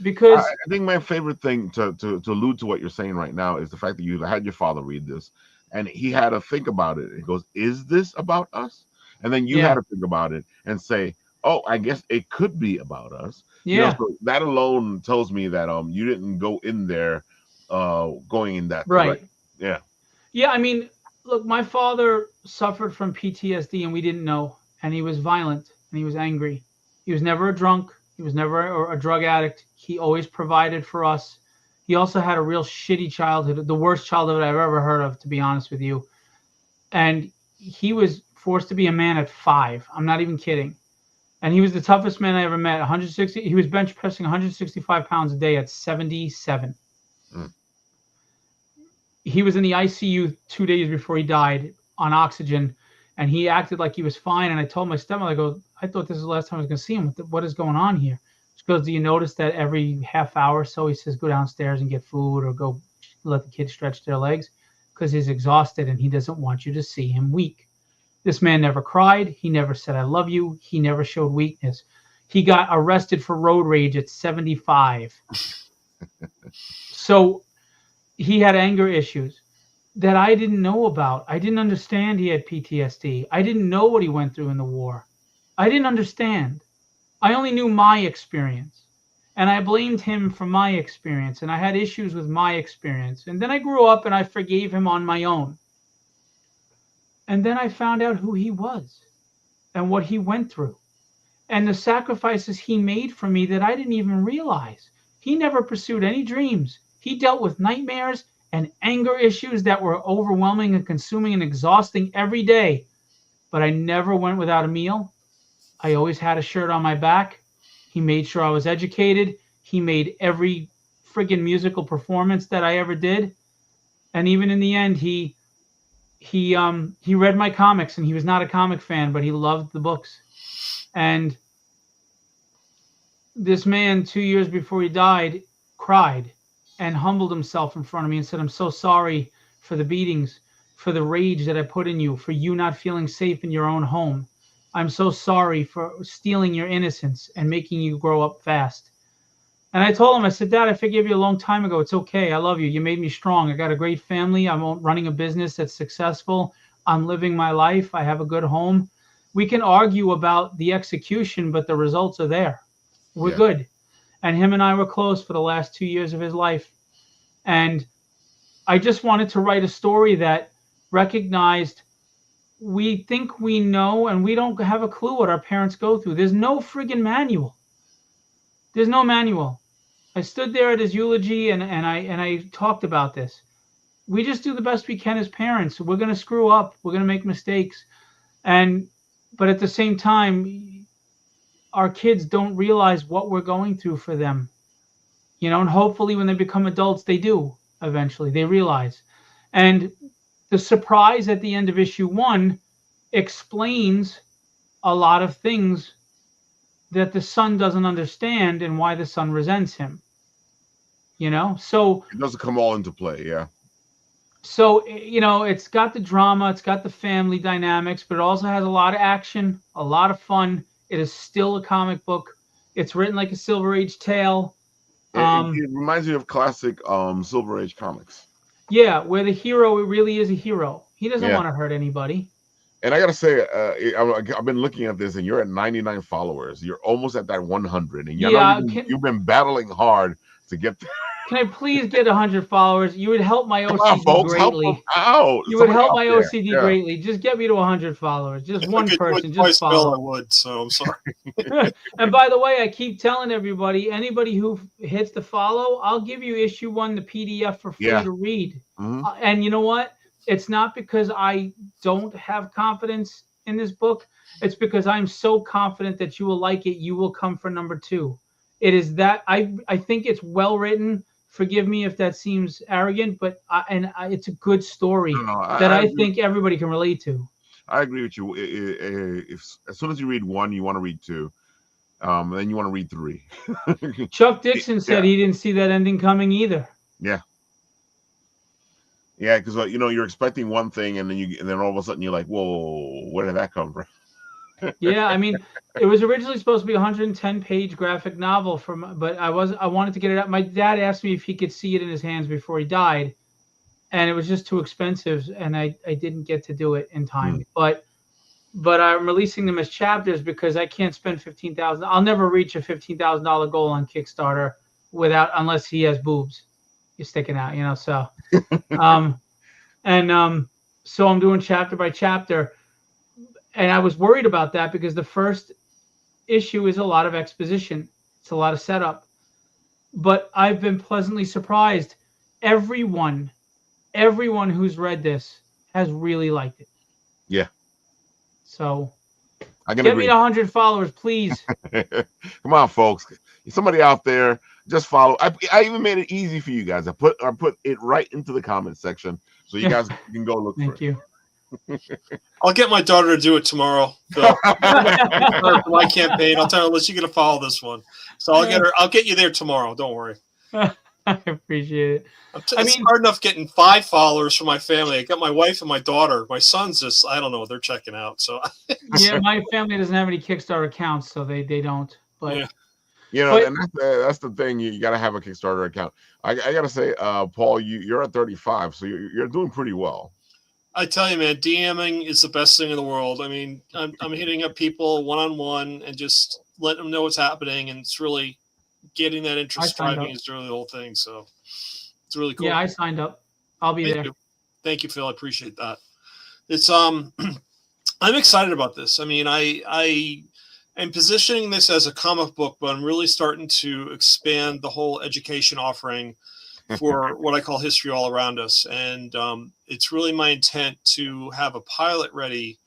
Because I think my favorite thing to allude to what you're saying right now is the fact that you had your father read this, and he had to think about it. He goes, "Is this about us?" And then you had to think about it and say, "Oh, I guess it could be about us." Yeah, So that alone tells me that you didn't go in there going in that right. direction. Yeah, I mean, look, my father suffered from PTSD, and we didn't know. And he was violent, and he was angry. He was never a drunk. He was never a drug addict. He always provided for us. He also had a real shitty childhood, the worst childhood I've ever heard of, to be honest with you. And he was forced to be a man at 5. I'm not even kidding. And he was the toughest man I ever met. 160. He was bench pressing 165 pounds a day at 77. He was in the ICU 2 days before he died on oxygen, and he acted like he was fine. And I told my stepmother, I thought this is the last time I was going to see him. What is going on here? She goes, do you notice that every half hour or so he says, go downstairs and get food or go let the kids stretch their legs? Because he's exhausted and he doesn't want you to see him weak. This man never cried. He never said, I love you. He never showed weakness. He got arrested for road rage at 75. So he had anger issues that I didn't know about. I didn't understand he had PTSD. I didn't know what he went through in the war. I didn't understand. I only knew my experience. And I blamed him for my experience. And I had issues with my experience. And then I grew up and I forgave him on my own. And then I found out who he was and what he went through and the sacrifices he made for me that I didn't even realize. He never pursued any dreams. He dealt with nightmares and anger issues that were overwhelming and consuming and exhausting every day. But I never went without a meal. I always had a shirt on my back. He made sure I was educated. He made every friggin' musical performance that I ever did. And even in the end, he read my comics, and he was not a comic fan, but he loved the books. And this man, 2 years before he died, cried and humbled himself in front of me and said, I'm so sorry for the beatings, for the rage that I put in you, for you not feeling safe in your own home. I'm so sorry for stealing your innocence and making you grow up fast. And I told him, I said, Dad, I forgave you a long time ago. It's okay. I love you. You made me strong. I got a great family. I'm running a business that's successful. I'm living my life. I have a good home. We can argue about the execution, but the results are there. We're good. And him and I were close for the last 2 years of his life. And I just wanted to write a story that recognized we think we know and we don't have a clue what our parents go through. There's no friggin' manual. There's no manual. I stood there at his eulogy and I talked about this. We just do the best we can as parents. We're going to screw up. We're going to make mistakes. But at the same time, our kids don't realize what we're going through for them. And hopefully when they become adults, they do eventually. They realize. And the surprise at the end of issue 1 explains a lot of things that the son doesn't understand and why the son resents him. So it doesn't come all into play. Yeah. So, it's got the drama, it's got the family dynamics, but it also has a lot of action, a lot of fun. It is still a comic book. It's written like a Silver Age tale. It reminds me of classic Silver Age comics. Yeah, where the hero really is a hero. He doesn't want to hurt anybody. And I got to say, I've been looking at this, and you're at 99 followers. You're almost at that 100. And you've been battling hard to get there. Can I please get 100 followers? You would help my Come on, OCD folks, help greatly. them out. You would Somebody help out my there. OCD Yeah. greatly. Just get me to 100 followers. Just If I one could do it person. twice, Just Bill, I follow. would. So I'm sorry. And by the way, I keep telling everybody, anybody who hits the follow, I'll give you issue 1, the PDF for free Yeah. to read. Mhm. And you know what? It's not because I don't have confidence in this book. It's because I'm so confident that you will like it. You will come for number 2. It is that I think it's well written. Forgive me if that seems arrogant, but it's a good story No, that I agree. think everybody can relate to. I agree with you. If as soon as you read 1, you want to read 2. Then you want to read 3. Chuck Dixon said he didn't see that ending coming either. Yeah. Yeah, because you're expecting one thing, and then all of a sudden you're like, whoa, where did that come from? Yeah, I mean, it was originally supposed to be a 110-page graphic novel but I wanted to get it out. My dad asked me if he could see it in his hands before he died, and it was just too expensive, and I didn't get to do it in time. But I'm releasing them as chapters because I can't spend $15,000. I'll never reach a $15,000 goal on Kickstarter unless he has boobs. He's sticking out, So, so I'm doing chapter by chapter. And I was worried about that because the first issue is a lot of exposition. It's a lot of setup. But I've been pleasantly surprised. Everyone who's read this has really liked it. Yeah. So I can get agree. me 100 followers, please. Come on, folks. Somebody out there, just follow. I even made it easy for you guys. I put it right into the comment section so you guys can go look for it. Thank you. I'll get my daughter to do it tomorrow. Phil. For my campaign, I'll tell her, "Liz, you got to follow this one." So I'll get you there tomorrow. Don't worry. I appreciate it. It's hard enough getting 5 followers from my family. I got my wife and my daughter. My son's just, I don't know, they're checking out. So yeah, my family doesn't have any Kickstarter accounts, so they don't. But yeah. And that's the thing. You got to have a Kickstarter account. I got to say, Paul, you're at 35, so you're doing pretty well. I tell you, man, DMing is the best thing in the world. I mean, I'm hitting up people one-on-one and just letting them know what's happening, and it's really getting that interest driving is really the whole thing. So it's really cool. Yeah, I signed up. I'll be there. Thank you, Phil. I appreciate that. It's I'm excited about this. I mean, I am positioning this as a comic book, but I'm really starting to expand the whole education offering for what I call history all around us. And it's really my intent to have a pilot ready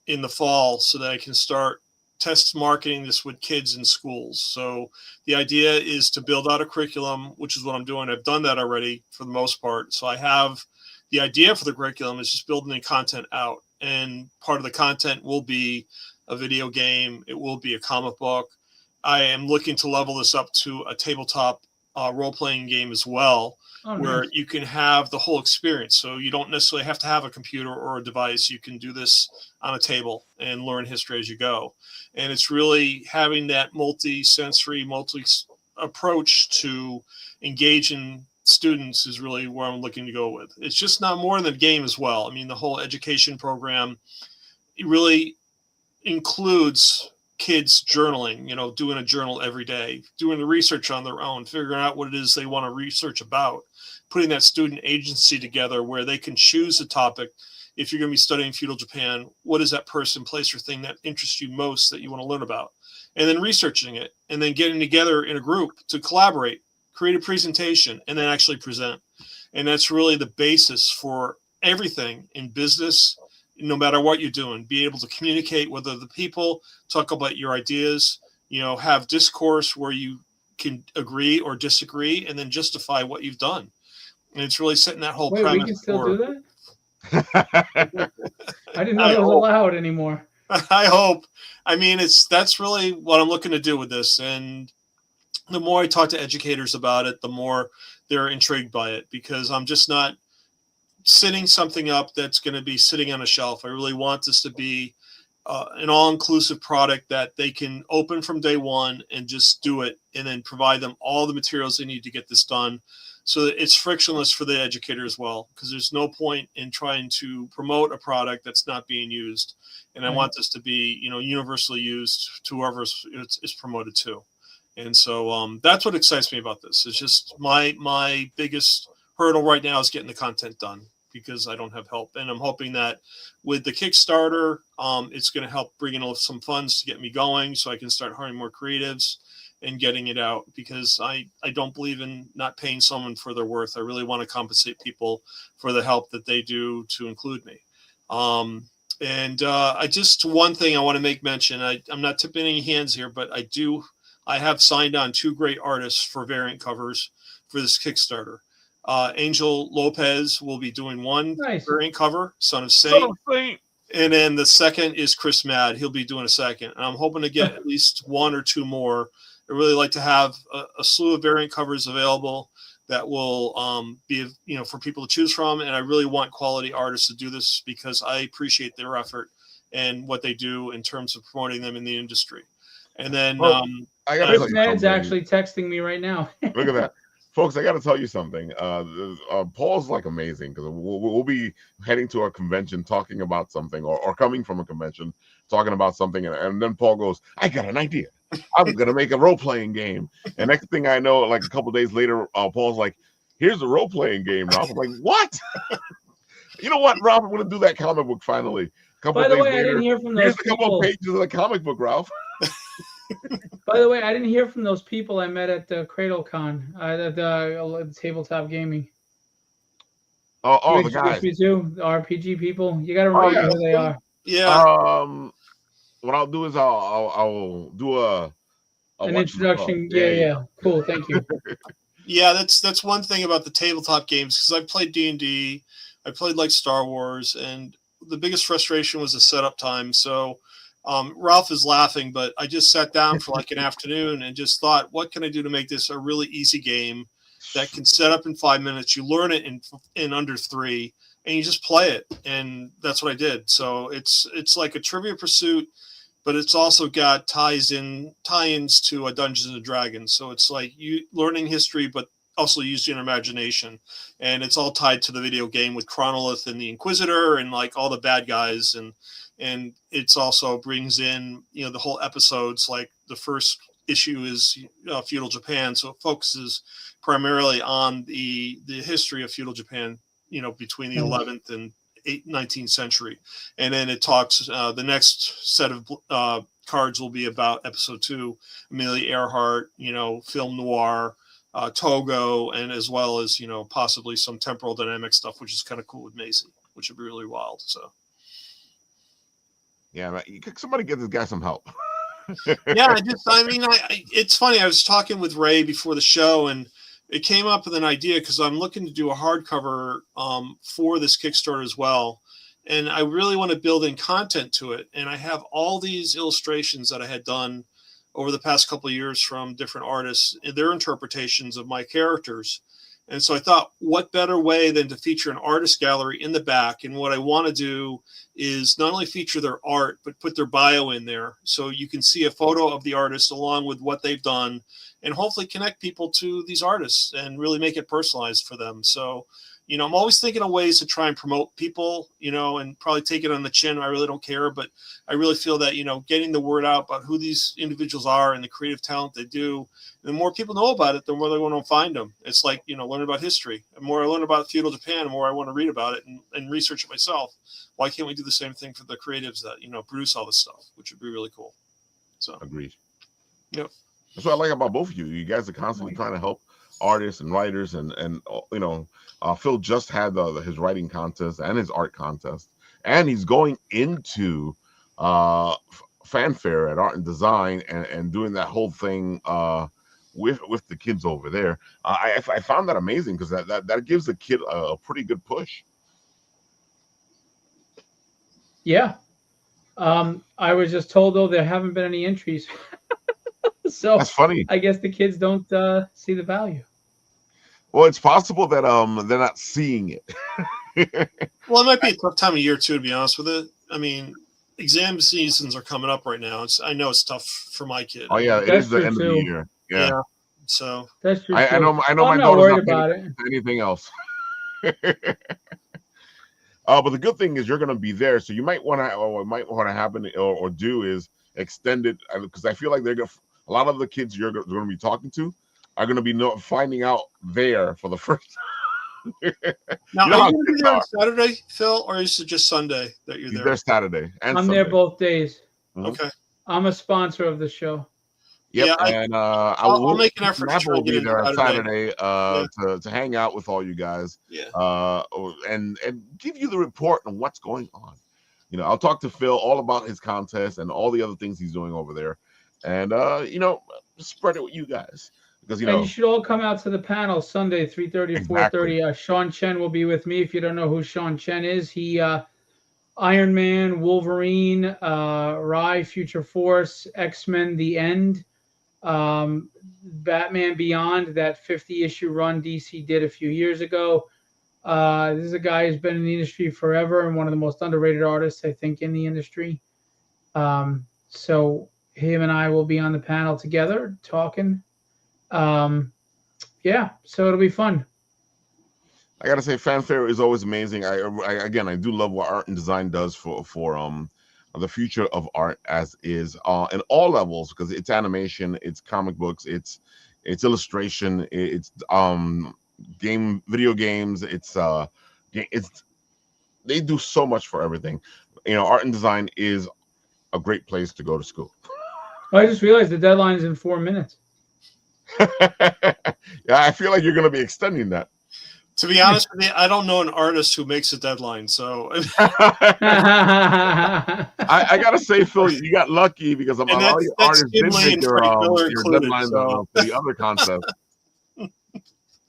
in the fall so that I can start test marketing this with kids in schools. So the idea is to build out a curriculum, which is what I'm doing. I've done that already for the most part. So I have the idea for the curriculum is just building the content out. And part of the content will be a video game. It will be a comic book. I am looking to level this up to a tabletop role-playing game as well, where you can have the whole experience. So you don't necessarily have to have a computer or a device. You can do this on a table and learn history as you go. And it's really having that multi-sensory, approach to engaging students is really where I'm looking to go with. It's just not more than a game as well. I mean, the whole education program, it really includes kids journaling, doing a journal every day, doing the research on their own, figuring out what it is they want to research about, putting that student agency together where they can choose a topic. If you're going to be studying feudal Japan, what is that person, place, or thing that interests you most that you want to learn about? And then researching it, and then getting together in a group to collaborate, create a presentation, and then actually present. And that's really the basis for everything in business. No matter what you're doing, be able to communicate with other people, talk about your ideas, have discourse where you can agree or disagree, and then justify what you've done. And it's really setting that whole premise. We can still do that? I didn't know it was allowed anymore. I hope. I mean, that's really what I'm looking to do with this. And the more I talk to educators about it, the more they're intrigued by it, because I'm just not setting something up that's going to be sitting on a shelf. I really want this to be an all-inclusive product that they can open from day one and just do it, and then provide them all the materials they need to get this done, so that it's frictionless for the educator as well, because there's no point in trying to promote a product that's not being used. And I want this to be, universally used to whoever it's promoted to. And so that's what excites me about this. It's just my biggest hurdle right now is getting the content done because I don't have help. And I'm hoping that with the Kickstarter, it's going to help bring in some funds to get me going so I can start hiring more creatives and getting it out, because I don't believe in not paying someone for their worth. I really want to compensate people for the help that they do to include me. I just, one thing I want to make mention, I'm not tipping any hands here, but I have signed on 2 great artists for variant covers for this Kickstarter. Angel Lopez will be doing one variant cover, Son of Saint. And then the second is Chris Mad. He'll be doing a second. And I'm hoping to get at least 1 or 2 more. I really like to have a slew of variant covers available that will be, for people to choose from. And I really want quality artists to do this because I appreciate their effort and what they do in terms of promoting them in the industry. And then Chris Mad's actually texting me right now. Look at that. Folks, I got to tell you something. Paul's like amazing because we'll be heading to a convention talking about something or coming from a convention talking about something. And then Paul goes, I got an idea. I'm going to make a role-playing game. And next thing I know, like a couple days later, Paul's like, here's a role-playing game, Ralph. I'm like, what? You know what, Ralph? I'm going to do that comic book finally. By the way, I didn't hear from those people. Here's a couple of pages of the comic book, Ralph. By the way, I didn't hear from those people I met at the CradleCon, at the Tabletop Gaming. Oh, the guys. Me too, the RPG people. You got to remember who they are. Yeah. What I'll do is I'll do an introduction. Yeah. Cool. Thank you. Yeah, that's one thing about the tabletop games, because I played D&D, I played like Star Wars, and the biggest frustration was the setup time. So Ralph is laughing, but I just sat down for like an afternoon and just thought, what can I do to make this a really easy game that can set up in 5 minutes? You learn it in under 3, and you just play it. And that's what I did. So it's like a Trivia Pursuit, but it's also got tie-ins to a Dungeons and Dragons. So it's like you learning history, but also using your imagination. And it's all tied to the video game with Chronolith and the Inquisitor and like all the bad guys. And it's also brings in, the whole episodes. Like the first issue is feudal Japan. So it focuses primarily on the history of feudal Japan, between the 11th and 19th century. And then it talks, the next set of cards will be about episode 2, Amelia Earhart, film noir, Togo, and as well as, possibly some temporal dynamic stuff, which is kind of cool with Maisie, which would be really wild. So. Yeah, man, somebody get this guy some help. Yeah, it's funny. I was talking with Ray before the show, and it came up with an idea because I'm looking to do a hardcover for this Kickstarter as well. And I really want to build in content to it. And I have all these illustrations that I had done over the past couple of years from different artists, their interpretations of my characters. And so I thought, what better way than to feature an artist gallery in the back? And what I want to do is not only feature their art, but put their bio in there. So you can see a photo of the artist along with what they've done, and hopefully connect people to these artists and really make it personalized for them. So, I'm always thinking of ways to try and promote people, and probably take it on the chin. I really don't care, but I really feel that, getting the word out about who these individuals are and the creative talent they do, the more people know about it, the more they're going to find them. It's like, learning about history. The more I learn about feudal Japan, the more I want to read about it and research it myself. Why can't we do the same thing for the creatives that, produce all this stuff, which would be really cool. So agreed. Yep. That's what I like about both of you. You guys are constantly trying to help artists and writers, and Phil just had his writing contest and his art contest, and he's going into fanfare at Art and Design and doing that whole thing with the kids over there. I found that amazing because that gives the kid a pretty good push. Yeah. I was just told, though, there haven't been any entries. So that's funny. I guess the kids don't see the value. Well, it's possible that they're not seeing it. Well, it might be a tough time of year too, to be honest with it. I mean, exam seasons are coming up right now. I know it's tough for my kid. Oh yeah, it is the end of the year. Yeah. So that's true. I know my daughter's not worried about anything else. But the good thing is you're going to be there, so you might want to. What might want to happen or do is extend it, because I feel like a A lot of the kids you're going to be talking to are going to be finding out there for the first time. Now, You know are how you going to be kids there on are. Saturday, Phil, or is it just Sunday that you're He's there? there Saturday and I'm Sunday. there both days. Mhm. Okay. I'm a sponsor of the show. Yep, Yeah, and I'll make an effort to Snapple try will and get be in there on Saturday. Saturday to hang out with all you guys, Yeah. and give you the report on what's going on. You know, I'll talk to Phil all about his contest and all the other things he's doing over there, and you know, spread it with you guys because you And know you should all come out to the panel Sunday, 3:30 to exactly. 4:30. Sean Chen will be with me. If you don't know who Sean Chen is, he Iron Man, Wolverine, Rye, Future Force, X-Men, The End, Batman Beyond, that 50 issue run DC did a few years ago. This is a guy who's been in the industry forever and one of the most underrated artists, I think, in the industry. So him and I will be on the panel together talking. Yeah, so it'll be fun. I gotta say, fanfare is always amazing. Again, I do love what art and design does for the future of art as is in all levels because it's animation, it's comic books, it's illustration, it's video games, it's they do so much for everything. You know, art and design is a great place to go to school. I just realized the deadline is in 4 minutes. Yeah, I feel like you're gonna be extending that. To be honest with you, I don't know an artist who makes a deadline. So I gotta say, Phil, you got lucky because a lot of artists did make your deadline for the other contest.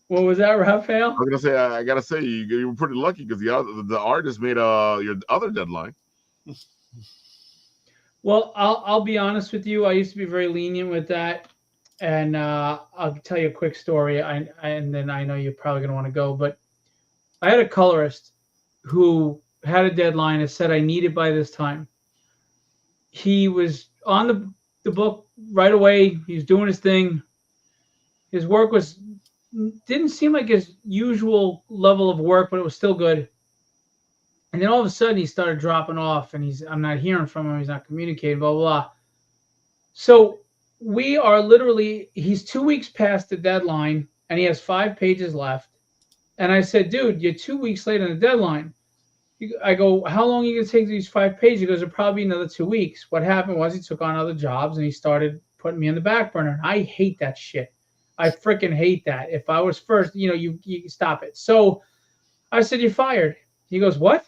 What was that, Raphael? I was gonna say, I gotta say, you were pretty lucky because the artist made your other deadline. Well, I'll be honest with you. I used to be very lenient with that, and I'll tell you a quick story. And then I know you're probably gonna want to go, but I had a colorist who had a deadline and said I need it by this time. He was on the book right away. He was doing his thing. His work didn't seem like his usual level of work, but it was still good. And then all of a sudden he started dropping off and I'm not hearing from him. He's not communicating, blah, blah, blah. So we are he's 2 weeks past the deadline and he has 5 pages left. And I said, dude, you're 2 weeks late on the deadline. I go, how long are you going to take these 5 pages? He goes, it'll probably be another 2 weeks. What happened was he took on other jobs and he started putting me on the back burner. I hate that shit. I freaking hate that. If I was first, you stop it. So I said, you're fired. He goes, what?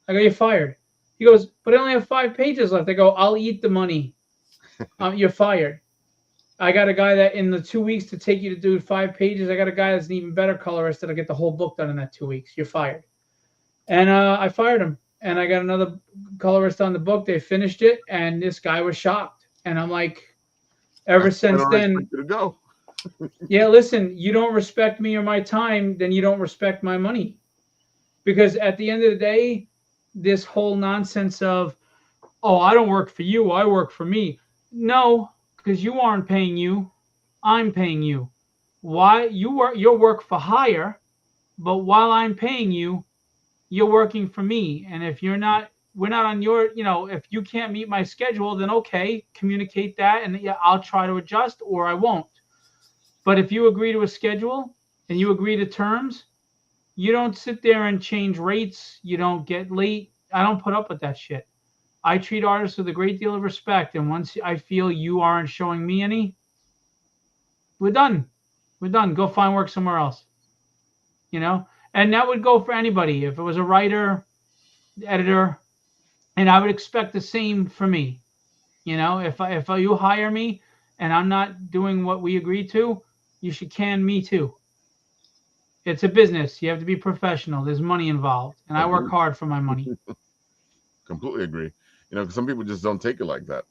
I go, you're fired. He goes, but I only have 5 pages left. I go, I'll eat the money. You're fired. I got a guy that in the 2 weeks to take you to do 5 pages, I got a guy that's an even better colorist that'll get the whole book done in that 2 weeks. You're fired. And I fired him. And I got another colorist on the book. They finished it, and this guy was shocked. And I'm like, ever since then, yeah, listen, you don't respect me or my time, then you don't respect my money. Because at the end of the day, this whole nonsense of, oh, I don't work for you, I work for me. No, because you aren't paying you, I'm paying you. Why? Your work for hire, but while I'm paying you, you're working for me. And if we're not on your, if you can't meet my schedule, then okay, communicate that and yeah, I'll try to adjust or I won't. But if you agree to a schedule and you agree to terms, you don't sit there and change rates. You don't get late. I don't put up with that shit. I treat artists with a great deal of respect. And once I feel you aren't showing me any, we're done. We're done. Go find work somewhere else. And that would go for anybody. If it was a writer, editor, and I would expect the same for me. If you hire me and I'm not doing what we agreed to, you should can me too. It's a business. You have to be professional. There's money involved, and I work hard for my money. Completely agree. Because some people just don't take it like that.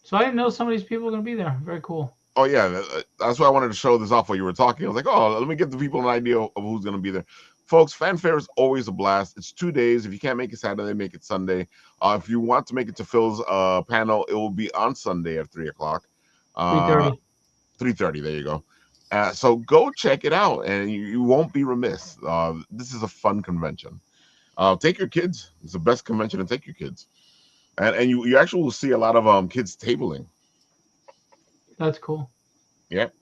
So I didn't know some of these people were going to be there. Very cool. Oh yeah, that's why I wanted to show this off while you were talking. I was like, oh, let me give the people an idea of who's going to be there. Folks, fanfare is always a blast. It's 2 days. If you can't make it Saturday, make it Sunday. If you want to make it to Phil's panel, it will be on Sunday at 3:00. 3:30. 3:30. There you go. So go check it out, and you won't be remiss. This is a fun convention. Take your kids. It's the best convention to take your kids. and you actually will see a lot of kids tabling. That's cool. Yep.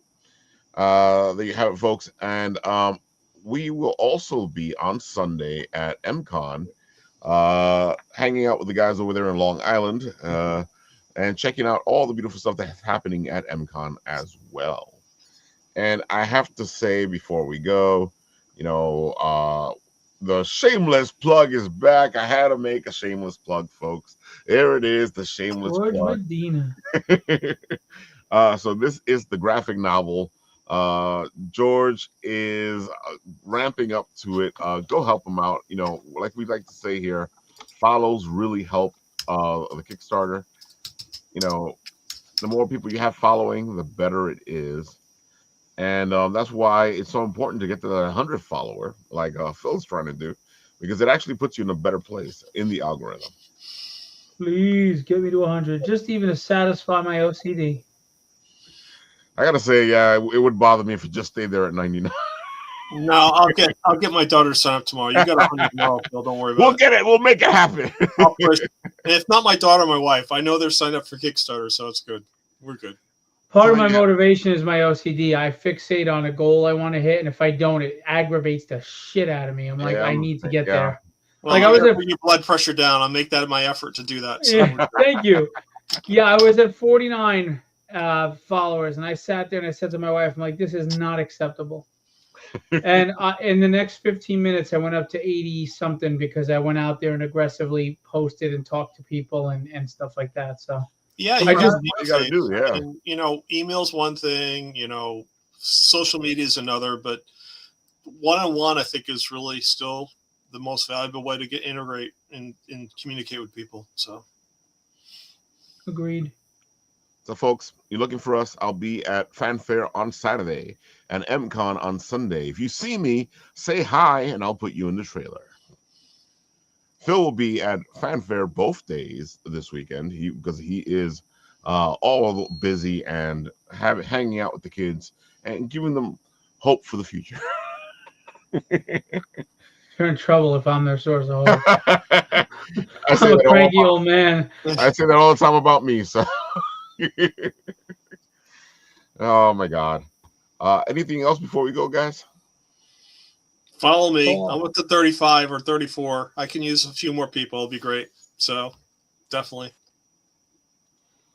There you have it, folks. And we will also be on Sunday at MCon, hanging out with the guys over there in Long Island, and checking out all the beautiful stuff that's happening at MCon as well. And I have to say before we go, the shameless plug is back. I had to make a shameless plug, folks. There it is, the shameless George plug. Medina. So this is the graphic novel. George is ramping up to it. Go help him out. Like we like to say here, follows really help the Kickstarter. The more people you have following, the better it is. And that's why it's so important to get to the 100 follower, like Phil's trying to do, because it actually puts you in a better place in the algorithm. Please get me to 100, just even to satisfy my OCD. I gotta say, yeah, it would bother me if it just stayed there at 99. No, I'll get my daughter to sign up tomorrow. You got 100 tomorrow, Phil. Don't worry about it. We'll get it. We'll make it happen. If not my daughter, my wife. I know they're signed up for Kickstarter, so it's good. We're good. Part of my motivation is my OCD. I fixate on a goal I want to hit, and if I don't, it aggravates the shit out of me. I'm like, I need to get there. Well, like I was bring your blood pressure down. I'll make that my effort to do that. So. Yeah, thank you. Yeah, I was at 49 followers, and I sat there and I said to my wife, I'm like, this is not acceptable. And in the next 15 minutes, I went up to 80 something because I went out there and aggressively posted and talked to people and stuff like that. So yeah, you got to do. Yeah, and, email's one thing. Social media is another, but one-on-one, I think, is really still the most valuable way to integrate and communicate with people. So, agreed. So, folks, you're looking for us. I'll be at Fanfare on Saturday and MCon on Sunday. If you see me, say hi, and I'll put you in the trailer. Phil will be at Fanfare both days this weekend because he is all busy and hanging out with the kids and giving them hope for the future. You're in trouble if I'm their source of hope. I'm a cranky old man. I say that all the time about me. So, oh my God. Anything else before we go, guys? Follow me. I'm up to 35 or 34. I can use a few more people. It'll be great. So, definitely.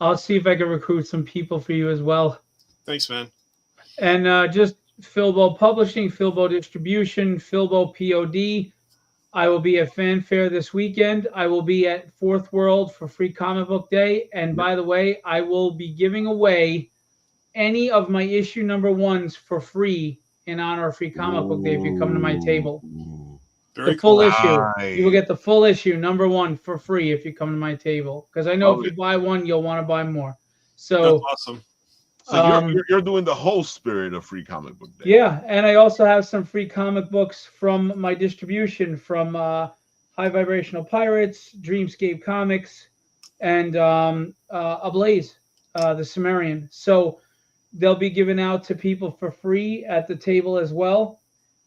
I'll see if I can recruit some people for you as well. Thanks, man. And just Philbo Publishing, Philbo Distribution, Philbo POD. I will be at Fanfare this weekend. I will be at Fourth World for Free Comic Book Day. And by the way, I will be giving away any of my issue number ones for free in honor of Free Comic Book Day if you come to my table. Very the full cool. issue. Nice. You will get the full issue, number one, for free if you come to my table. Because I know if you buy one, you'll want to buy more. So that's awesome. So you're doing the whole spirit of Free Comic Book Day. Yeah, and I also have some free comic books from my distribution from High Vibrational Pirates, Dreamscape Comics, and Ablaze, the Sumerian. So they'll be given out to people for free at the table as well.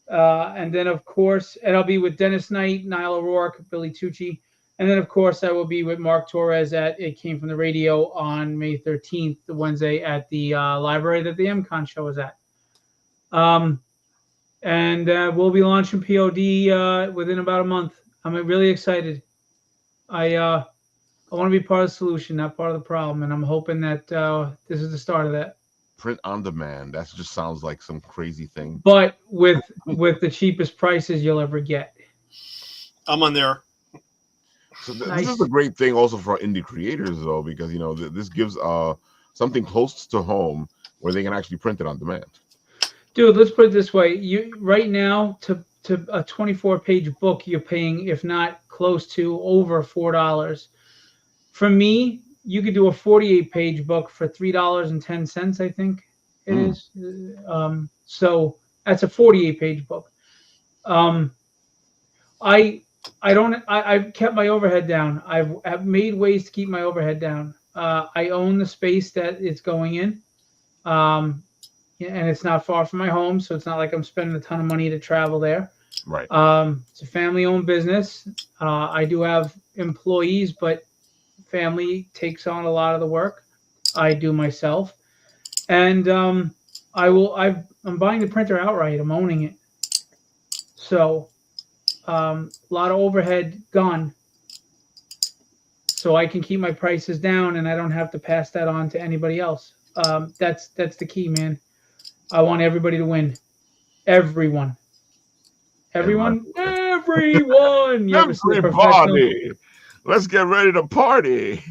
And then, of course, and I'll be with Dennis Knight, Niall O'Rourke, Billy Tucci. And then, of course, I will be with Mark Torres at It Came From the Radio on May 13th, the Wednesday, at the library that the MCon show is at. And we'll be launching POD within about a month. I'm really excited. I want to be part of the solution, not part of the problem. And I'm hoping that this is the start of that. Print on demand. That just sounds like some crazy thing. But with the cheapest prices you'll ever get. I'm on there. So this is a great thing also for indie creators, though, because this gives something close to home where they can actually print it on demand. Dude, let's put it this way: you right now to a 24-page book, you're paying, if not close to, over $4. For me, you could do a 48-page book for $3.10. I think it is. So that's a 48-page book. I've kept my overhead down. I've made ways to keep my overhead down. I own the space that it's going in, and it's not far from my home, so it's not like I'm spending a ton of money to travel there. Right. It's a family-owned business. I do have employees, but family takes on a lot of the work. I do myself, and I'm buying the printer outright. I'm owning it, so a lot of overhead gone, so I can keep my prices down, and I don't have to pass that on to anybody else. That's the key, man. I want everybody to win. Everyone. You ever see a professional? Everybody, let's get ready to party.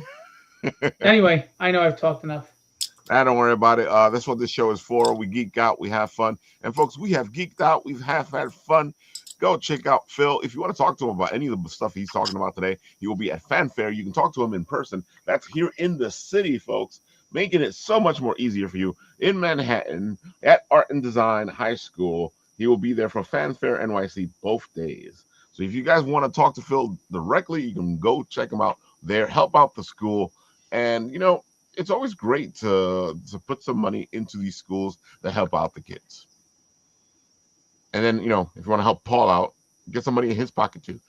Anyway, I know I've talked enough. Don't worry about it. That's what this show is for. We geek out, we have fun, and folks, we have geeked out. We've had fun. Go check out Phil. If you want to talk to him about any of the stuff he's talking about today, he will be at Fanfare. You can talk to him in person. That's here in the city, folks, making it so much more easier for you in Manhattan at Art and Design High School. He will be there for Fanfare NYC both days. So if you guys want to talk to Phil directly, you can go check him out there, help out the school. And, it's always great to put some money into these schools that help out the kids. And then, if you want to help Paul out, get some money in his pocket too.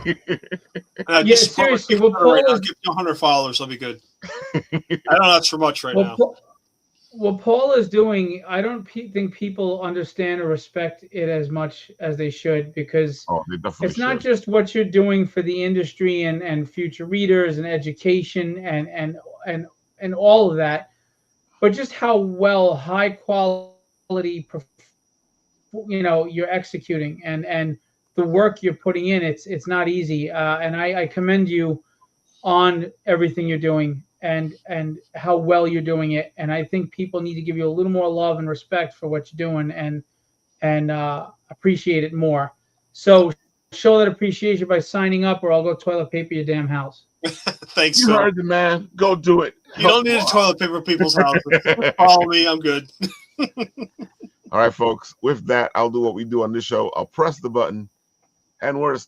Yeah, seriously, what Paul I'll give you 100 followers. I'll be good. I know that's for much right now. What Paul is doing, I don't think people understand or respect it as much as they should, because it's not just what you're doing for the industry and future readers and education and all of that, but just how high quality, you're executing and the work you're putting in. It's not easy, and I commend you on everything you're doing and how well you're doing it. And I think people need to give you a little more love and respect for what you're doing and appreciate it more. So show that appreciation by signing up, or I'll go toilet paper your damn house. Thanks, you Phil. heard the man. Go do it. You don't need to toilet paper people's houses. Follow me. I'm good. All right, folks. With that, I'll do what we do on this show. I'll press the button, and we're